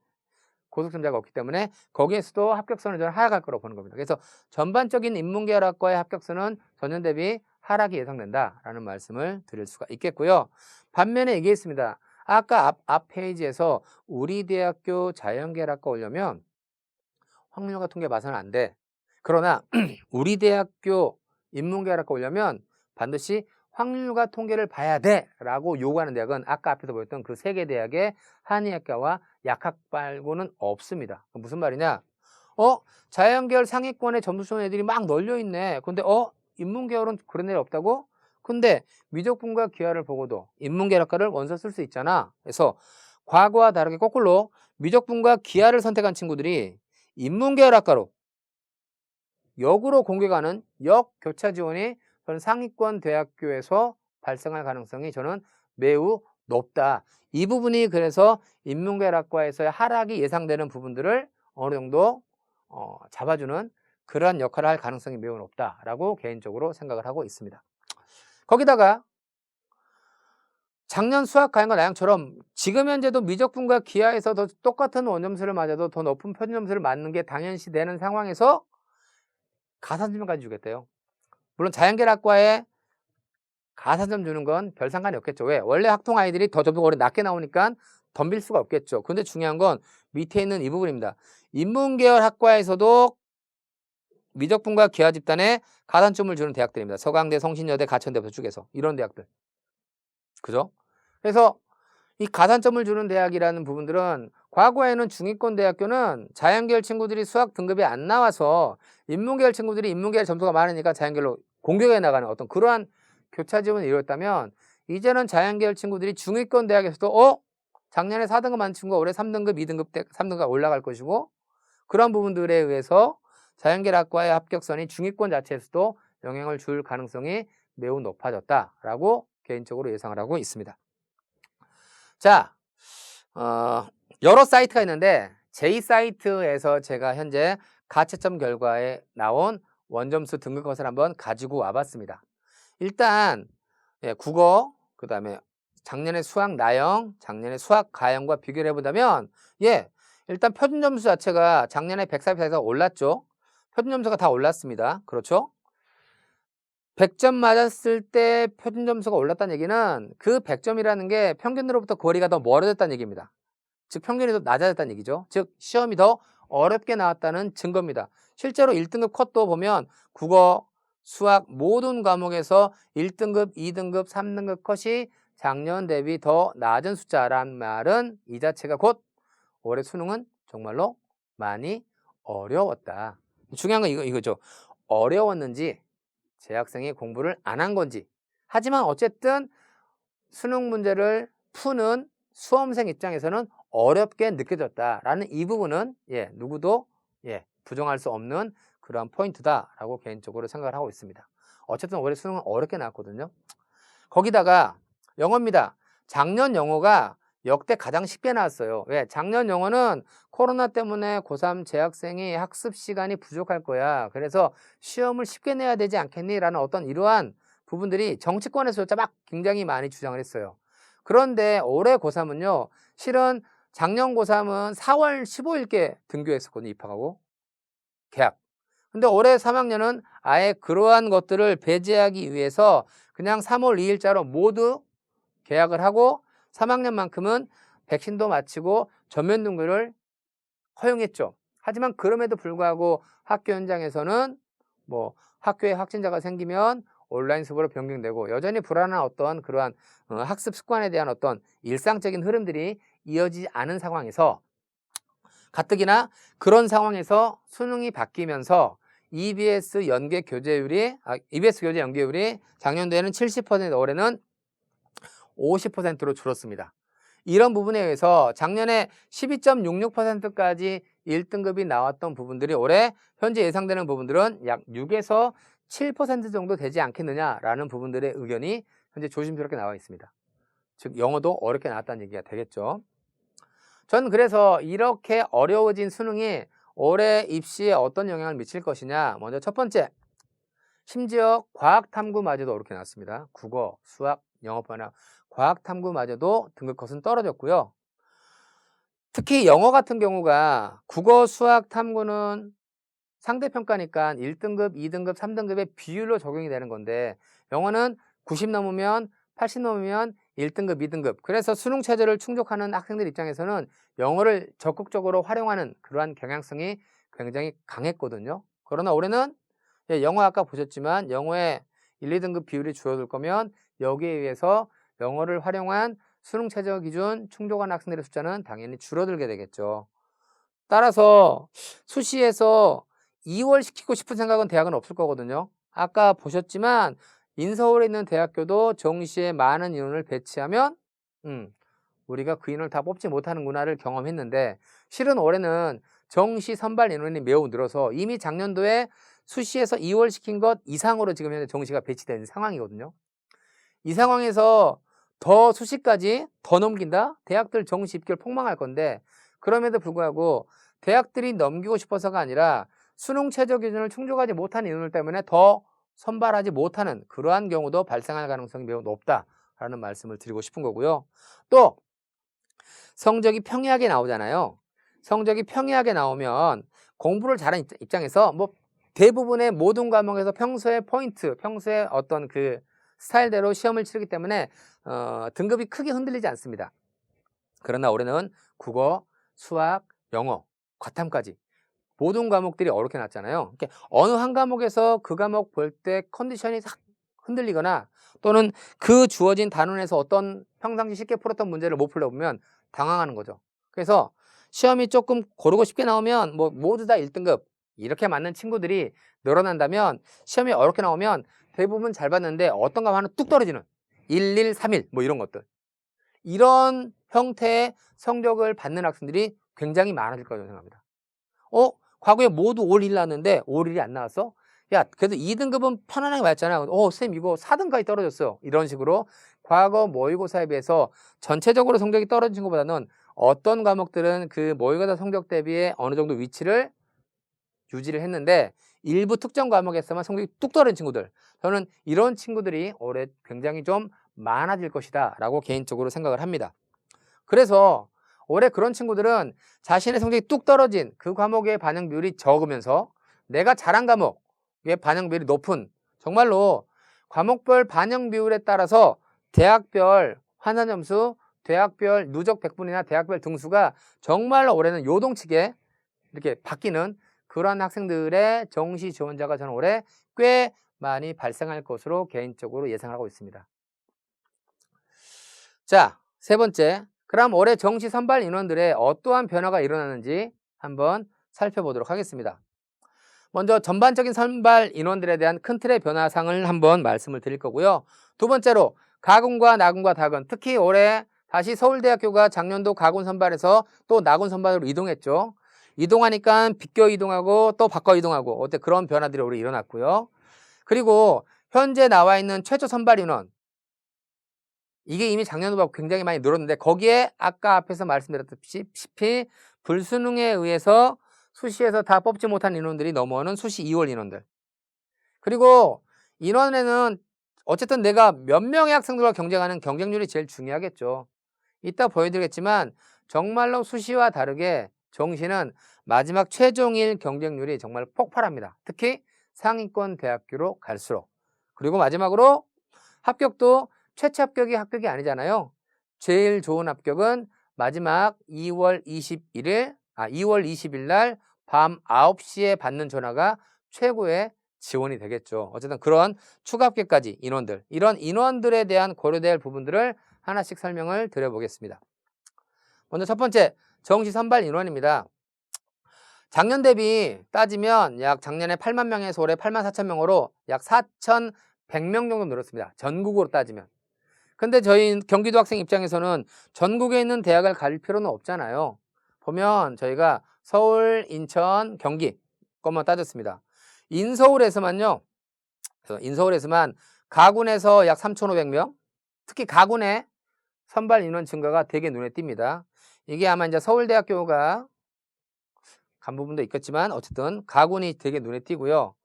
고득점자가 없기 때문에 거기에서도 합격선은 저는 하락할 거라고 보는 겁니다. 그래서 전반적인 인문계열학과의 합격선은 전년 대비 하락이 예상된다라는 말씀을 드릴 수가 있겠고요. 반면에 얘기했습니다. 아까 앞 페이지에서 우리 대학교 자연계열학과 오려면 확률과 통계 봐서는 안 돼. 그러나 우리 대학교 인문계열학과 오려면 반드시 확률과 통계를 봐야 돼 라고 요구하는 대학은 아까 앞에서 보였던 그 세 개 대학의 한의학과와 약학 말고는 없습니다. 무슨 말이냐? 자연계열 상위권에 점수 좋은 애들이 막 널려있네. 근데 인문계열은 그런 애이 없다고? 근데 미적분과 기하를 보고도 인문계열학과를 원서 쓸 수 있잖아. 그래서 과거와 다르게 거꾸로 미적분과 기하를 선택한 친구들이 인문계열학과로 역으로 공개가는 역교차 지원이 저는 상위권 대학교에서 발생할 가능성이 저는 매우 높다. 이 부분이 그래서 인문계열학과에서의 하락이 예상되는 부분들을 어느 정도 잡아주는 그러한 역할을 할 가능성이 매우 높다라고 개인적으로 생각을 하고 있습니다. 거기다가 작년 수학 가연과 나영처럼 지금 현재도 미적분과 기하에서 더 똑같은 원점수를 맞아도 더 높은 표준점수를 맞는 게 당연시 되는 상황에서 가산점까지 주겠대요. 물론 자연계열학과에 가산점 주는 건 별 상관이 없겠죠. 왜? 원래 학통 아이들이 더 점수가 오래 낮게 나오니까 덤빌 수가 없겠죠. 근데 중요한 건 밑에 있는 이 부분입니다. 인문계열 학과에서도 미적분과 기하 집단에 가산점을 주는 대학들입니다. 서강대, 성신여대, 가천대 쪽에서 이런 대학들. 그죠? 그래서 이 가산점을 주는 대학이라는 부분들은 과거에는 중위권 대학교는 자연계열 친구들이 수학 등급이 안 나와서 인문계열 친구들이 인문계열 점수가 많으니까 자연계열로 공격해 나가는 어떤 그러한 교차 지원을 이뤘다면 이제는 자연계열 친구들이 중위권 대학에서도 작년에 4등급 만 친구가 올해 3등급, 2등급, 3등급 올라갈 것이고 그런 부분들에 의해서 자연계열학과의 합격선이 중위권 자체에서도 영향을 줄 가능성이 매우 높아졌다라고 개인적으로 예상을 하고 있습니다. 자, 여러 사이트가 있는데 J사이트에서 제가 현재 가채점 결과에 나온 원점수 등급 컷을 한번 가지고 와봤습니다. 일단 국어, 그 다음에 작년에 수학 나영, 작년에 수학 가영과 비교를 해보자면 일단 표준점수 자체가 작년에 144에서 올랐죠. 표준점수가 다 올랐습니다. 그렇죠? 100점 맞았을 때 표준점수가 올랐다는 얘기는 그 100점이라는 게 평균으로부터 거리가 더 멀어졌다는 얘기입니다. 즉 평균이 더 낮아졌다는 얘기죠. 즉 시험이 더 어렵게 나왔다는 증거입니다. 실제로 1등급 컷도 보면 국어, 수학 모든 과목에서 1등급, 2등급, 3등급 컷이 작년 대비 더 낮은 숫자란 말은 이 자체가 곧 올해 수능은 정말로 많이 어려웠다. 중요한 건 이거죠. 어려웠는지 재학생이 공부를 안 한 건지. 하지만 어쨌든 수능 문제를 푸는 수험생 입장에서는 어렵게 느껴졌다라는 이 부분은 누구도 부정할 수 없는 그러한 포인트다라고 개인적으로 생각을 하고 있습니다. 어쨌든 올해 수능은 어렵게 나왔거든요. 거기다가 영어입니다. 작년 영어가 역대 가장 쉽게 나왔어요. 왜? 작년 영어는 코로나 때문에 고3 재학생이 학습 시간이 부족할 거야. 그래서 시험을 쉽게 내야 되지 않겠니? 라는 어떤 이러한 부분들이 정치권에서조차 막 굉장히 많이 주장을 했어요. 그런데 올해 고3은요. 실은 작년 고3은 4월 15일께 등교했었거든요. 입학하고. 개학. 근데 올해 3학년은 아예 그러한 것들을 배제하기 위해서 그냥 3월 2일자로 모두 개학을 하고 3학년만큼은 백신도 마치고 전면 등교를 허용했죠. 하지만 그럼에도 불구하고 학교 현장에서는 학교에 확진자가 생기면 온라인 수업으로 변경되고 여전히 불안한 어떤 그러한 학습 습관에 대한 어떤 일상적인 흐름들이 이어지지 않은 상황에서 가뜩이나 그런 상황에서 수능이 바뀌면서 EBS 교재 연계율이 작년도에는 70%, 올해는 50%로 줄었습니다. 이런 부분에 의해서 작년에 12.66%까지 1등급이 나왔던 부분들이 올해 현재 예상되는 부분들은 약 6에서 7% 정도 되지 않겠느냐라는 부분들의 의견이 현재 조심스럽게 나와 있습니다. 즉 영어도 어렵게 나왔다는 얘기가 되겠죠. 전 그래서 이렇게 어려워진 수능이 올해 입시에 어떤 영향을 미칠 것이냐. 먼저 첫 번째, 심지어 과학탐구마저도 어렵게 나왔습니다. 국어, 수학, 영어뿐만 아니라 과학탐구마저도 등급 컷은 떨어졌고요. 특히 영어 같은 경우가 국어, 수학, 탐구는 상대평가니까 1등급, 2등급, 3등급의 비율로 적용이 되는 건데 영어는 90 넘으면 80 넘으면 1등급, 2등급. 그래서 수능 체제를 충족하는 학생들 입장에서는 영어를 적극적으로 활용하는 그러한 경향성이 굉장히 강했거든요. 그러나 올해는 영어 아까 보셨지만 영어의 1, 2등급 비율이 줄어들 거면 여기에 의해서 영어를 활용한 수능 최저 기준 충족한 학생들의 숫자는 당연히 줄어들게 되겠죠. 따라서 수시에서 2월 시키고 싶은 생각은 대학은 없을 거거든요. 아까 보셨지만 인서울에 있는 대학교도 정시에 많은 인원을 배치하면 우리가 그 인원을 다 뽑지 못하는구나를 경험했는데 실은 올해는 정시 선발 인원이 매우 늘어서 이미 작년도에 수시에서 2월 시킨 것 이상으로 지금 현재 정시가 배치된 상황이거든요. 이 상황에서 더 수시까지 더 넘긴다? 대학들 정시 입결 폭망할 건데 그럼에도 불구하고 대학들이 넘기고 싶어서가 아니라 수능 최저 기준을 충족하지 못한 인원들 때문에 더 선발하지 못하는 그러한 경우도 발생할 가능성이 매우 높다라는 말씀을 드리고 싶은 거고요. 또 성적이 평이하게 나오잖아요. 성적이 평이하게 나오면 공부를 잘하는 입장에서 뭐 대부분의 모든 과목에서 평소의 포인트, 평소의 어떤 그 스타일대로 시험을 치르기 때문에 등급이 크게 흔들리지 않습니다. 그러나 올해는 국어, 수학, 영어, 과탐까지 모든 과목들이 어렵게 났잖아요. 그러니까 어느 한 과목에서 그 과목 볼 때 컨디션이 싹 흔들리거나 또는 그 주어진 단원에서 어떤 평상시 쉽게 풀었던 문제를 못 풀려보면 당황하는 거죠. 그래서 시험이 조금 고르고 쉽게 나오면 뭐 모두 다 1등급 이렇게 맞는 친구들이 늘어난다면 시험이 어렵게 나오면 대부분 잘 봤는데 어떤 과목 하나 뚝 떨어지는 1, 1, 3, 1 뭐 이런 것들 이런 형태의 성적을 받는 학생들이 굉장히 많아질 거라고 생각합니다. 과거에 모두 올 1 나왔는데 올 1이 안 나왔어? 야, 그래도 2등급은 편안하게 맞잖아. 쌤 이거 4등까지 떨어졌어요. 이런 식으로 과거 모의고사에 비해서 전체적으로 성적이 떨어진 것보다는 어떤 과목들은 그 모의고사 성적 대비에 어느 정도 위치를 유지를 했는데 일부 특정 과목에서만 성적이 뚝 떨어진 친구들, 저는 이런 친구들이 올해 굉장히 좀 많아질 것이다 라고 개인적으로 생각을 합니다. 그래서 올해 그런 친구들은 자신의 성적이 뚝 떨어진 그 과목의 반영 비율이 적으면서 내가 잘한 과목의 반영 비율이 높은, 정말로 과목별 반영 비율에 따라서 대학별 환산 점수, 대학별 누적 백분이나 대학별 등수가 정말로 올해는 요동치게 이렇게 바뀌는 그러한 학생들의 정시 지원자가 저는 올해 꽤 많이 발생할 것으로 개인적으로 예상하고 있습니다. 자, 세 번째, 그럼 올해 정시 선발 인원들의 어떠한 변화가 일어나는지 한번 살펴보도록 하겠습니다. 먼저 전반적인 선발 인원들에 대한 큰 틀의 변화상을 한번 말씀을 드릴 거고요. 두 번째로 가군과 나군과 다군, 특히 올해 다시 서울대학교가 작년도 가군 선발에서 또 나군 선발으로 이동했죠. 이동하니까 비껴 이동하고 또 바꿔 이동하고 어때 그런 변화들이 올해 일어났고요. 그리고 현재 나와 있는 최초 선발 인원, 이게 이미 작년도보다 굉장히 많이 늘었는데 거기에 아까 앞에서 말씀드렸다시피 불수능에 의해서 수시에서 다 뽑지 못한 인원들이 넘어오는 수시 2월 인원들, 그리고 인원에는 어쨌든 내가 몇 명의 학생들과 경쟁하는 경쟁률이 제일 중요하겠죠. 이따 보여드리겠지만 정말로 수시와 다르게 정시는 마지막 최종일 경쟁률이 정말 폭발합니다. 특히 상위권 대학교로 갈수록. 그리고 마지막으로 합격도 최초 합격이 합격이 아니잖아요. 제일 좋은 합격은 마지막 2월 20일 날 밤 9시에 받는 전화가 최고의 지원이 되겠죠. 어쨌든 그런 추가 합격까지 인원들, 이런 인원들에 대한 고려될 부분들을 하나씩 설명을 드려보겠습니다. 먼저 첫 번째, 정시 선발 인원입니다. 작년 대비 따지면 약 작년에 8만 명에서 올해 8만 4천 명으로 약 4,100명 정도 늘었습니다. 전국으로 따지면. 근데 저희 경기도 학생 입장에서는 전국에 있는 대학을 갈 필요는 없잖아요. 보면 저희가 서울, 인천, 경기 것만 따졌습니다. 인서울에서만 가군에서 약 3,500명, 특히 가군의 선발 인원 증가가 되게 눈에 띕니다. 이게 아마 이제 서울대학교가 간 부분도 있겠지만 어쨌든 가군이 되게 눈에 띄고요.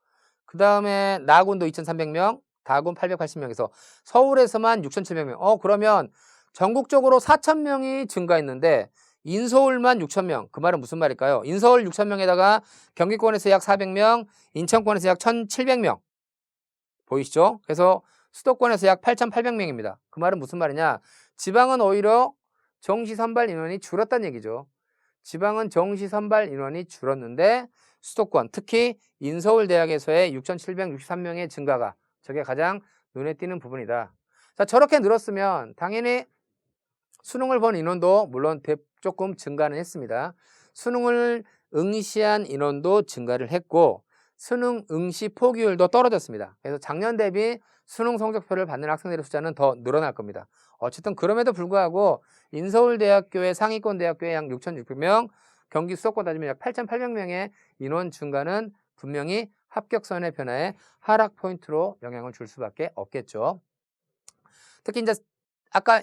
그 다음에 나군도 2,300명, 다군 880명에서 서울에서만 6,700명. 그러면 전국적으로 4,000명이 증가했는데 인서울만 6,000명. 그 말은 무슨 말일까요? 인서울 6,000명에다가 경기권에서 약 400명, 인천권에서 약 1,700명. 보이시죠? 그래서 수도권에서 약 8,800명입니다. 그 말은 무슨 말이냐? 지방은 오히려 정시 선발 인원이 줄었다는 얘기죠. 지방은 정시 선발 인원이 줄었는데 수도권, 특히 인서울대학에서의 6,763명의 증가가 저게 가장 눈에 띄는 부분이다. 자, 저렇게 늘었으면 당연히 수능을 본 인원도 물론 조금 증가는 했습니다. 수능을 응시한 인원도 증가를 했고 수능 응시 포기율도 떨어졌습니다. 그래서 작년 대비 수능 성적표를 받는 학생들의 숫자는 더 늘어날 겁니다. 어쨌든 그럼에도 불구하고 인서울대학교의 상위권 대학교의 약 6,600명, 경기 수도권 따지면 약 8,800명의 인원 증가는 분명히 합격선의 변화에 하락 포인트로 영향을 줄 수밖에 없겠죠. 특히 이제 아까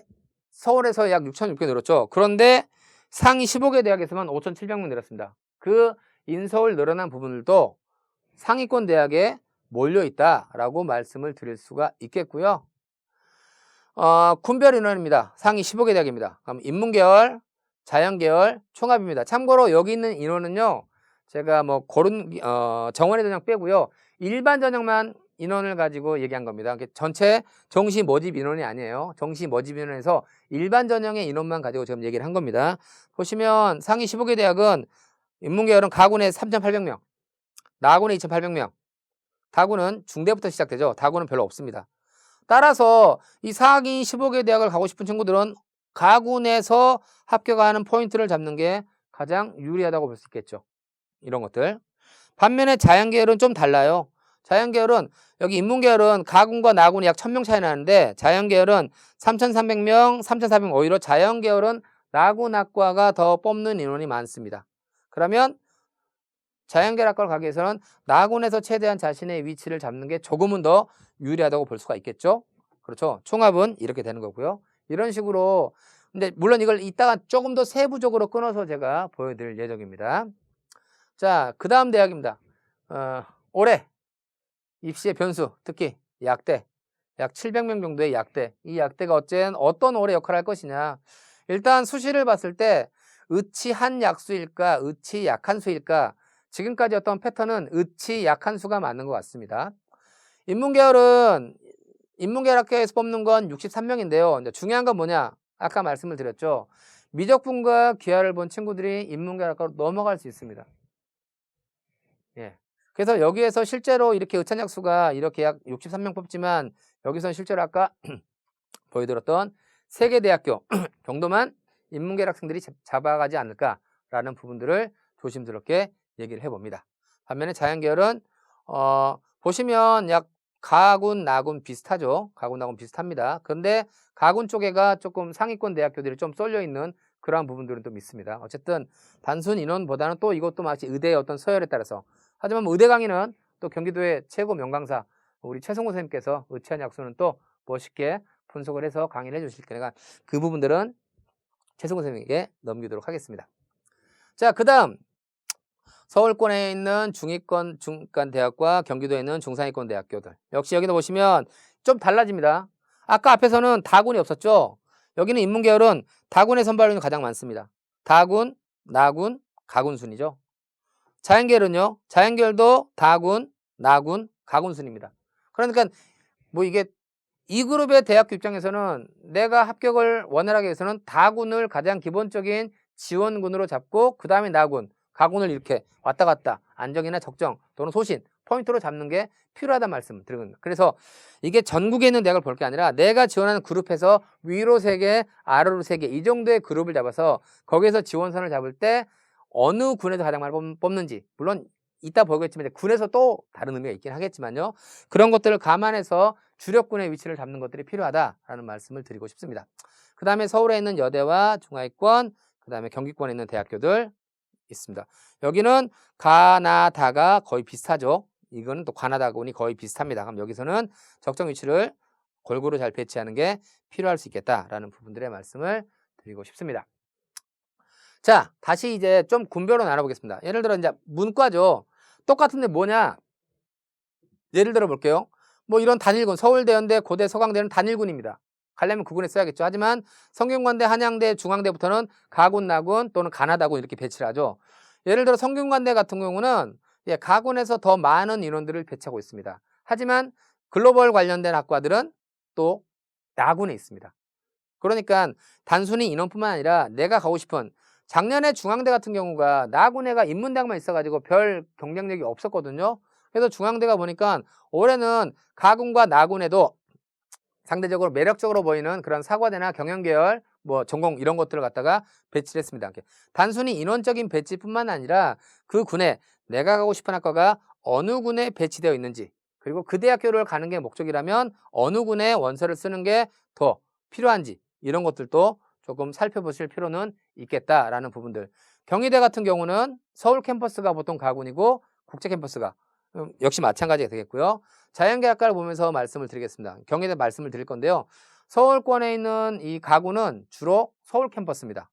서울에서 약 6,600 늘었죠. 그런데 상위 15개 대학에서만 5,700명 늘었습니다. 그 인서울 늘어난 부분들도 상위권 대학에 몰려있다라고 말씀을 드릴 수가 있겠고요. 군별 인원입니다. 상위 15개 대학입니다. 그럼 인문계열, 자연계열, 총합입니다. 참고로 여기 있는 인원은요, 제가 뭐 정원의 전형 빼고요, 일반 전형만 인원을 가지고 얘기한 겁니다. 전체 정시 모집 인원이 아니에요. 정시 모집 인원에서 일반 전형의 인원만 가지고 지금 얘기를 한 겁니다. 보시면 상위 15개 대학은 인문계열은 가군에 3,800명, 나군에 2,800명, 다군은 중대부터 시작되죠. 다군은 별로 없습니다. 따라서 이 상위 15개 대학을 가고 싶은 친구들은 가군에서 합격하는 포인트를 잡는 게 가장 유리하다고 볼 수 있겠죠. 이런 것들. 반면에 자연계열은 좀 달라요. 자연계열은 여기 인문계열은 가군과 나군이 약 1,000명 차이 나는데 자연계열은 3,300명, 3,400명. 오히려 자연계열은 나군학과가 더 뽑는 인원이 많습니다. 그러면 자연계열학과를 가기 위해서는 나군에서 최대한 자신의 위치를 잡는 게 조금은 더 유리하다고 볼 수가 있겠죠. 그렇죠. 총합은 이렇게 되는 거고요. 이런 식으로, 근데 물론 이걸 이따가 조금 더 세부적으로 끊어서 제가 보여드릴 예정입니다. 자, 그 다음 대학입니다. 올해 입시의 변수, 특히 약대, 약 700명 정도의 약대. 이 약대가 어떤 올해 역할을 할 것이냐. 일단 수시를 봤을 때 의치 한 약수일까, 의치 약한 수일까. 지금까지 어떤 패턴은 의치 약한 수가 맞는 것 같습니다. 인문계열 학교에서 뽑는 건 63명인데요. 중요한 건 뭐냐? 아까 말씀을 드렸죠. 미적분과 기하를 본 친구들이 인문계열 학과로 넘어갈 수 있습니다. 예. 그래서 여기에서 실제로 이렇게 의찬약수가 이렇게 약 63명 뽑지만 여기서는 실제로 아까 보여드렸던 3개 대학교 정도만 인문계열 학생들이 잡아가지 않을까라는 부분들을 조심스럽게 얘기를 해봅니다. 반면에 자연계열은 보시면 약 가군, 나군 비슷하죠. 가군, 나군 비슷합니다. 그런데 가군 쪽에가 조금 상위권 대학교들이 좀 쏠려있는 그러한 부분들은 좀 있습니다. 어쨌든 단순 인원보다는 또 이것도 마치 의대의 어떤 서열에 따라서, 하지만 의대 강의는 또 경기도의 최고 명강사 우리 최성호 선생님께서 의치한 약수는 또 멋있게 분석을 해서 강의를 해주실 테니까 그 부분들은 최성호 선생님에게 넘기도록 하겠습니다. 자, 그 다음 서울권에 있는 중위권 중간 대학과 경기도에 있는 중상위권 대학교들, 역시 여기도 보시면 좀 달라집니다. 아까 앞에서는 다군이 없었죠. 여기는 인문계열은 다군의 선발률이 가장 많습니다. 다군, 나군, 가군 순이죠. 자연계열은요, 자연계열도 다군, 나군, 가군 순입니다. 그러니까 뭐 이게 이 그룹의 대학교 입장에서는 내가 합격을 원활하게 해서는 다군을 가장 기본적인 지원군으로 잡고 그 다음에 나군, 가군을 이렇게 왔다 갔다 안정이나 적정 또는 소신 포인트로 잡는 게 필요하다는 말씀 드리거든요. 그래서 이게 전국에 있는 대학을 볼 게 아니라 내가 지원하는 그룹에서 위로 3개, 아래로 3개 이 정도의 그룹을 잡아서 거기에서 지원선을 잡을 때 어느 군에서 가장 많이 뽑는지, 물론 이따 보겠지만 군에서 또 다른 의미가 있긴 하겠지만요. 그런 것들을 감안해서 주력군의 위치를 잡는 것들이 필요하다라는 말씀을 드리고 싶습니다. 그 다음에 서울에 있는 여대와 중하위권, 그 다음에 경기권에 있는 대학교들 있습니다. 여기는 가나다가 거의 비슷하죠. 이거는 또 가나다군이 거의 비슷합니다. 그럼 여기서는 적정 위치를 골고루 잘 배치하는 게 필요할 수 있겠다라는 부분들의 말씀을 드리고 싶습니다. 자, 다시 이제 좀 군별로 나눠보겠습니다. 예를 들어 이제 문과죠. 똑같은데 뭐냐? 예를 들어 볼게요. 뭐 이런 단일군, 서울대연대, 고대, 서강대는 단일군입니다. 가려면 그 군에 써야겠죠. 하지만 성균관대, 한양대, 중앙대부터는 가군, 나군 또는 가나다군 이렇게 배치를 하죠. 예를 들어 성균관대 같은 경우는 가군에서 더 많은 인원들을 배치하고 있습니다. 하지만 글로벌 관련된 학과들은 또 나군에 있습니다. 그러니까 단순히 인원뿐만 아니라 내가 가고 싶은, 작년에 중앙대 같은 경우가 나군에가 인문대학만 있어가지고 별 경쟁력이 없었거든요. 그래서 중앙대가 보니까 올해는 가군과 나군에도 상대적으로 매력적으로 보이는 그런 사과대나 경영계열, 뭐 전공 이런 것들을 갖다가 배치를 했습니다. 단순히 인원적인 배치뿐만 아니라 그 군에 내가 가고 싶은 학과가 어느 군에 배치되어 있는지, 그리고 그 대학교를 가는 게 목적이라면 어느 군에 원서를 쓰는 게 더 필요한지, 이런 것들도 조금 살펴보실 필요는 있겠다라는 부분들. 경희대 같은 경우는 서울 캠퍼스가 보통 가군이고 국제 캠퍼스가 역시 마찬가지가 되겠고요. 자연계학과를 보면서 말씀을 드리겠습니다. 경희대 말씀을 드릴 건데요. 서울권에 있는 이 가군은 주로 서울 캠퍼스입니다.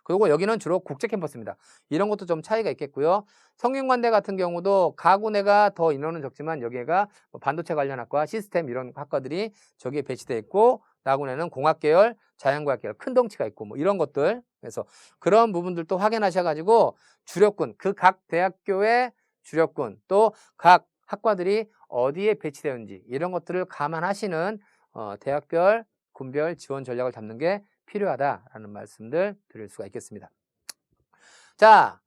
그리고 여기는 주로 국제 캠퍼스입니다. 이런 것도 좀 차이가 있겠고요. 성균관대 같은 경우도 가군에가 더 인원은 적지만 여기가 반도체 관련 학과, 시스템 이런 학과들이 저기에 배치되어 있고, 나군에는 공학계열, 자연과학 계열 큰 덩치가 있고 뭐 이런 것들. 그래서 그런 부분들도 확인하셔가지고 주력군, 그 각 대학교의 주력군, 또 각 학과들이 어디에 배치되는지 이런 것들을 감안하시는 대학별, 군별 지원 전략을 잡는 게 필요하다라는 말씀들 드릴 수가 있겠습니다. 자,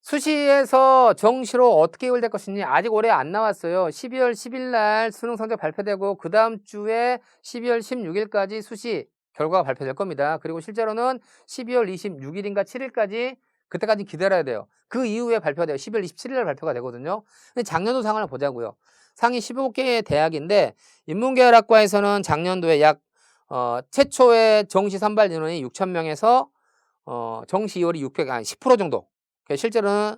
수시에서 정시로 어떻게 이월될 것이니 아직 올해 안 나왔어요. 12월 10일 날 수능 성적 발표되고 그 다음 주에 12월 16일까지 수시 결과가 발표될 겁니다. 그리고 실제로는 12월 26일인가 7일까지 그때까지 기다려야 돼요. 그 이후에 발표가 돼요. 12월 27일 날 발표가 되거든요. 근데 작년도 상을 보자고요. 상위 15개의 대학인데 인문계열학과에서는 작년도에 약 최초의 정시 선발 인원이 6,000명에서 정시 이월이 10% 정도. 실제로는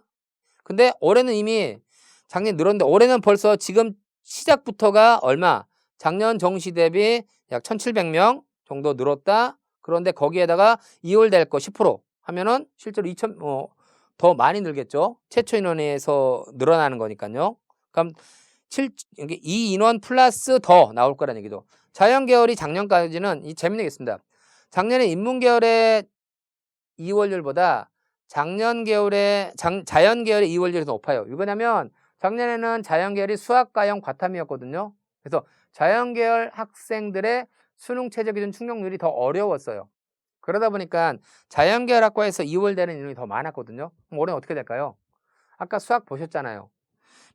근데 올해는 이미 작년 늘었는데 올해는 벌써 지금 시작부터가 얼마? 작년 정시 대비 약 1,700명 정도 늘었다. 그런데 거기에다가 이월될 거 10% 하면은 실제로 더 많이 늘겠죠. 최초 인원에서 늘어나는 거니까요. 그럼 이 인원 플러스 더 나올 거라는 얘기죠. 자연계열이 작년까지는 재밌는 게 있습니다. 작년에 인문계열의 이월률보다 자연계열의 이월률이 더 높아요. 이거냐면 작년에는 자연계열이 수학과형 과탐이었거든요. 그래서 자연계열 학생들의 수능 최저 기준 충족률이 더 어려웠어요. 그러다 보니까 자연계열 학과에서 이월되는 인원이 더 많았거든요. 그럼 올해는 어떻게 될까요? 아까 수학 보셨잖아요.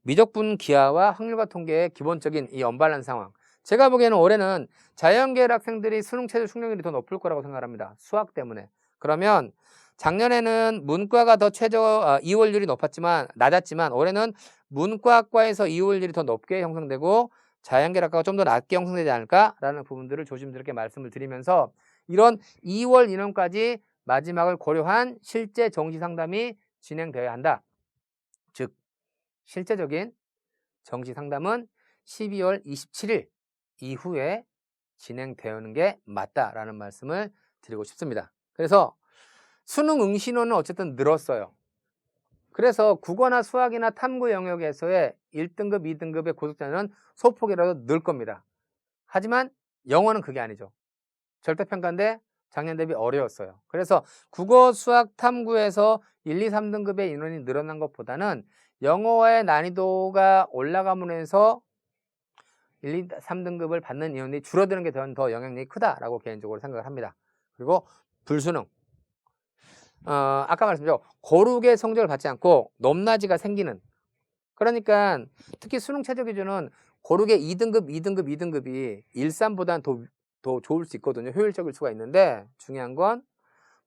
미적분 기하와 확률과 통계의 기본적인 이 언밸런스 상황. 제가 보기에는 올해는 자연계열 학생들이 수능 최저 충족률이 더 높을 거라고 생각합니다. 수학 때문에. 그러면 작년에는 문과가 더 이월률이 낮았지만 올해는 문과학과에서 이월률이 더 높게 형성되고 자연계열학과가 좀 더 낮게 형성되지 않을까라는 부분들을 조심스럽게 말씀을 드리면서 이런 2월 인원까지 마지막을 고려한 실제 정시 상담이 진행되어야 한다. 즉 실제적인 정시 상담은 12월 27일 이후에 진행되는 게 맞다라는 말씀을 드리고 싶습니다. 그래서 수능 응시인원은 어쨌든 늘었어요. 그래서 국어나 수학이나 탐구 영역에서의 1등급, 2등급의 고득자는 소폭이라도 늘 겁니다. 하지만 영어는 그게 아니죠. 절대평가인데 작년 대비 어려웠어요. 그래서 국어, 수학, 탐구에서 1, 2, 3등급의 인원이 늘어난 것보다는 영어의 난이도가 올라감으로 해서 1, 2, 3등급을 받는 인원이 줄어드는 게 더 영향력이 크다라고 개인적으로 생각을 합니다. 그리고 불수능. 아까 말씀드렸죠. 고르게 성적을 받지 않고 높낮이가 생기는. 그러니까 특히 수능 최저 기준은 고르게 2등급, 2등급, 2등급이 1, 3보다는 더 좋을 수 있거든요. 효율적일 수가 있는데 중요한 건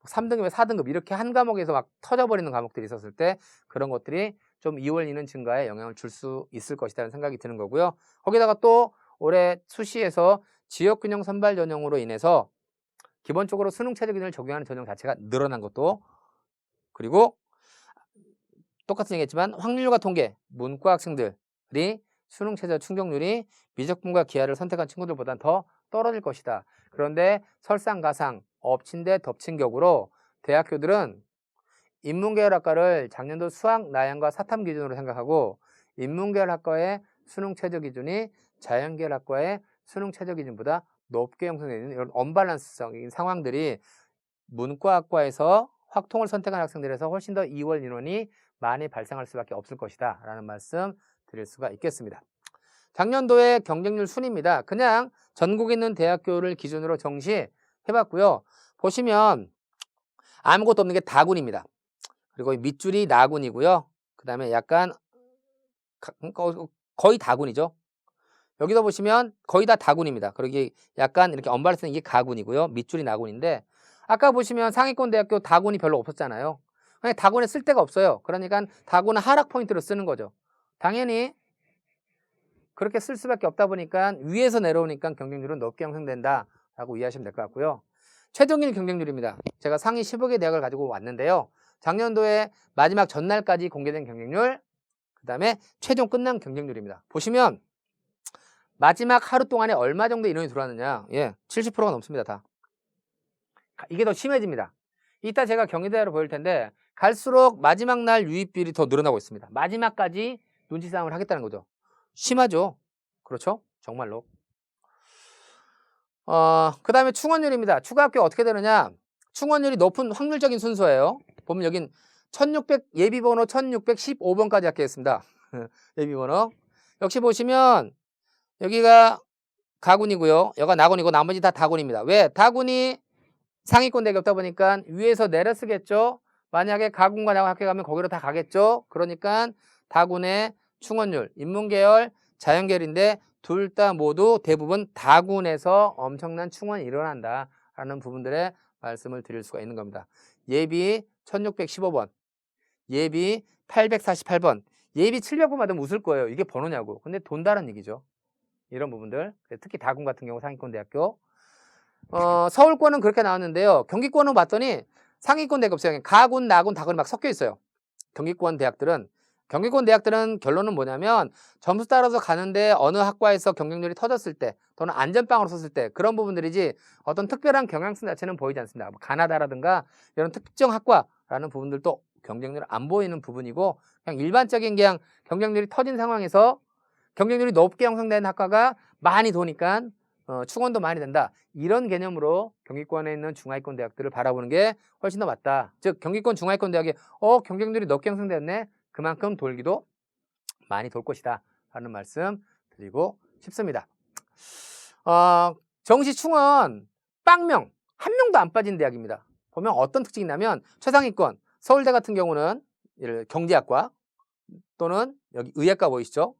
3등급에 4등급 이렇게 한 과목에서 막 터져버리는 과목들이 있었을 때 그런 것들이 좀 2월 2는 증가에 영향을 줄 수 있을 것이라는 생각이 드는 거고요. 거기다가 또 올해 수시에서 지역균형 선발 전형으로 인해서 기본적으로 수능 최저 기준을 적용하는 전형 자체가 늘어난 것도, 그리고 똑같은 얘기했지만 확률과 통계, 문과 학생들이 수능 최저 충족률이 미적분과 기하를 선택한 친구들보다는 더 떨어질 것이다. 그런데 설상가상, 엎친 데 덮친 격으로 대학교들은 인문계열 학과를 작년도 수학, 나양과 사탐 기준으로 생각하고 인문계열 학과의 수능 최저 기준이 자연계열 학과의 수능 최저 기준보다 높게 형성되는 이런 언밸런스적인 상황들이 문과학과에서 확통을 선택한 학생들에서 훨씬 더 2월 인원이 많이 발생할 수밖에 없을 것이다 라는 말씀 드릴 수가 있겠습니다. 작년도의 경쟁률 순입니다. 그냥 전국에 있는 대학교를 기준으로 정시해봤고요. 보시면 아무것도 없는 게 다군입니다. 그리고 밑줄이 나군이고요. 그 다음에 약간 거의 다군이죠. 여기도 보시면 거의 다 다군입니다. 그러기 약간 이렇게 언밸런스는 이게 가군이고요. 밑줄이 나군인데 아까 보시면 상위권 대학교 다군이 별로 없었잖아요. 그냥 다군에 쓸 데가 없어요. 그러니까 다군은 하락 포인트로 쓰는 거죠. 당연히 그렇게 쓸 수밖에 없다 보니까 위에서 내려오니까 경쟁률은 높게 형성된다 라고 이해하시면 될 것 같고요. 최종일 경쟁률입니다. 제가 상위 15개 대학을 가지고 왔는데요. 작년도에 마지막 전날까지 공개된 경쟁률, 그 다음에 최종 끝난 경쟁률입니다. 보시면 마지막 하루 동안에 얼마 정도 인원이 들어왔느냐. 70%가 넘습니다. 다. 이게 더 심해집니다. 이따 제가 경희대로 보일 텐데 갈수록 마지막 날 유입비율이 더 늘어나고 있습니다. 마지막까지 눈치 싸움을 하겠다는 거죠. 심하죠. 그렇죠? 정말로. 그 다음에 충원율입니다. 추가학교 어떻게 되느냐. 충원율이 높은 확률적인 순서예요. 보면 여긴 1600 예비번호 1615번까지 합격했습니다. 예비번호. 역시 보시면 여기가 가군이고요. 여기가 나군이고 나머지 다 다군입니다. 왜? 다군이 상위권 대학이 없다 보니까 위에서 내려 쓰겠죠. 만약에 가군과 나군 학교 가면 거기로 다 가겠죠. 그러니까 다군의 충원율, 인문계열, 자연계열인데 둘 다 모두 대부분 다군에서 엄청난 충원이 일어난다라는 부분들의 말씀을 드릴 수가 있는 겁니다. 예비 1615번, 예비 848번, 예비 700번 받으면 웃을 거예요. 이게 번호냐고. 근데 돈 다른 얘기죠. 이런 부분들. 특히 다군 같은 경우 상위권 대학교. 서울권은 그렇게 나왔는데요. 경기권은 봤더니 상위권 대학이 없어요. 가군, 나군, 다군이 막 섞여 있어요. 경기권 대학들은 결론은 뭐냐면 점수 따라서 가는데 어느 학과에서 경쟁률이 터졌을 때 또는 안전빵으로 섰을 때 그런 부분들이지 어떤 특별한 경향성 자체는 보이지 않습니다. 뭐 가나다라든가 이런 특정 학과라는 부분들도 경쟁률이 안 보이는 부분이고 그냥 일반적인 그냥 경쟁률이 터진 상황에서 경쟁률이 높게 형성된 학과가 많이 도니까 충원도 많이 된다. 이런 개념으로 경기권에 있는 중하위권 대학들을 바라보는 게 훨씬 더 맞다. 즉 경기권 중하위권 대학이 경쟁률이 높게 형성됐네. 그만큼 돌기도 많이 돌 것이다 라는 말씀 드리고 싶습니다. 정시 충원 빵명 한 명도 안 빠진 대학입니다. 보면 어떤 특징이 있냐면 최상위권 서울대 같은 경우는 경제학과 또는 여기 의학과 보이시죠?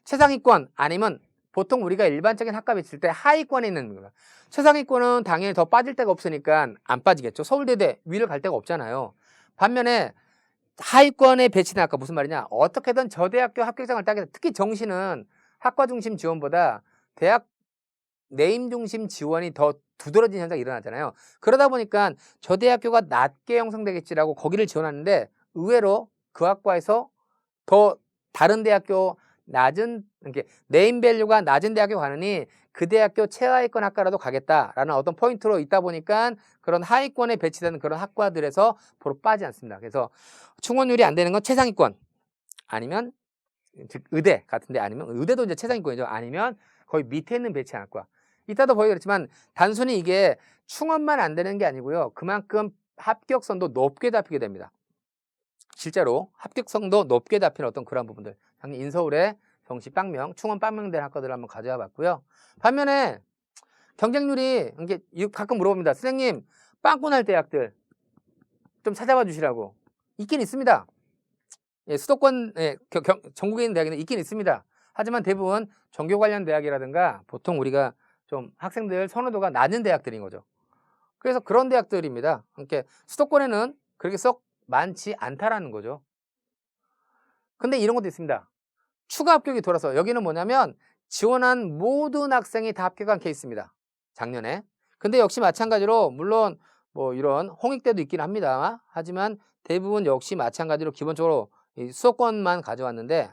최상위권 아니면 보통 우리가 일반적인 학과 비칠 때 하위권에 있는 거예요. 최상위권은 당연히 더 빠질 데가 없으니까 안 빠지겠죠. 서울대대 위를 갈 데가 없잖아요. 반면에 하위권에 배치된 학과 무슨 말이냐? 어떻게든 저 대학교 합격장을 따게 돼. 특히 정시는 학과 중심 지원보다 대학 네임 중심 지원이 더 두드러진 현상이 일어나잖아요. 그러다 보니까 저 대학교가 낮게 형성되겠지라고 거기를 지원하는데 의외로 그 학과에서 더 다른 대학교 낮은 이렇게 네임 밸류가 낮은 대학교 가느니 그 대학교 최하위권 학과라도 가겠다라는 어떤 포인트로 있다 보니까 그런 하위권에 배치되는 그런 학과들에서 보러 빠지지 않습니다. 그래서 충원율이 안 되는 건 최상위권 아니면 즉 의대 같은데 아니면 의대도 이제 최상위권이죠. 아니면 거의 밑에 있는 배치한 학과. 이따도 보기 그랬지만 단순히 이게 충원만 안 되는 게 아니고요. 그만큼 합격선도 높게 잡히게 됩니다. 실제로 합격성도 높게 잡히는 어떤 그런 부분들. 작년 인서울의 정시 빵명, 충원 빵명된 학과들을 한번 가져와 봤고요. 반면에 경쟁률이 이게 가끔 물어봅니다. 선생님, 빵꾸날 대학들 좀 찾아봐 주시라고. 있긴 있습니다. 예, 수도권 전국에 있는 대학에는 있긴 있습니다. 하지만 대부분 종교 관련 대학이라든가 보통 우리가 좀 학생들 선호도가 낮은 대학들인 거죠. 그래서 그런 대학들입니다. 그러니까 수도권에는 그렇게 썩 많지 않다라는 거죠. 근데 이런 것도 있습니다. 추가 합격이 돌아서 여기는 뭐냐면 지원한 모든 학생이 다 합격한 케이스입니다. 작년에. 근데 역시 마찬가지로 물론 뭐 이런 홍익대도 있긴 합니다. 하지만 대부분 역시 마찬가지로 기본적으로 이 수도권만 가져왔는데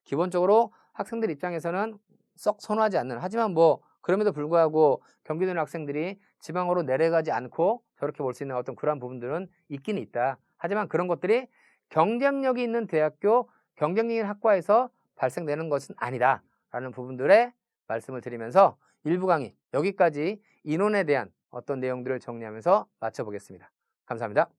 기본적으로 학생들 입장에서는 썩 선호하지 않는, 하지만 뭐 그럼에도 불구하고 경기도 있는 학생들이 지방으로 내려가지 않고 저렇게 볼 수 있는 어떤 그러한 부분들은 있긴 있다. 하지만 그런 것들이 경쟁력이 있는 대학교, 경쟁력 있는 학과에서 발생되는 것은 아니다 라는 부분들의 말씀을 드리면서 일부 강의 여기까지 인원에 대한 어떤 내용들을 정리하면서 마쳐보겠습니다. 감사합니다.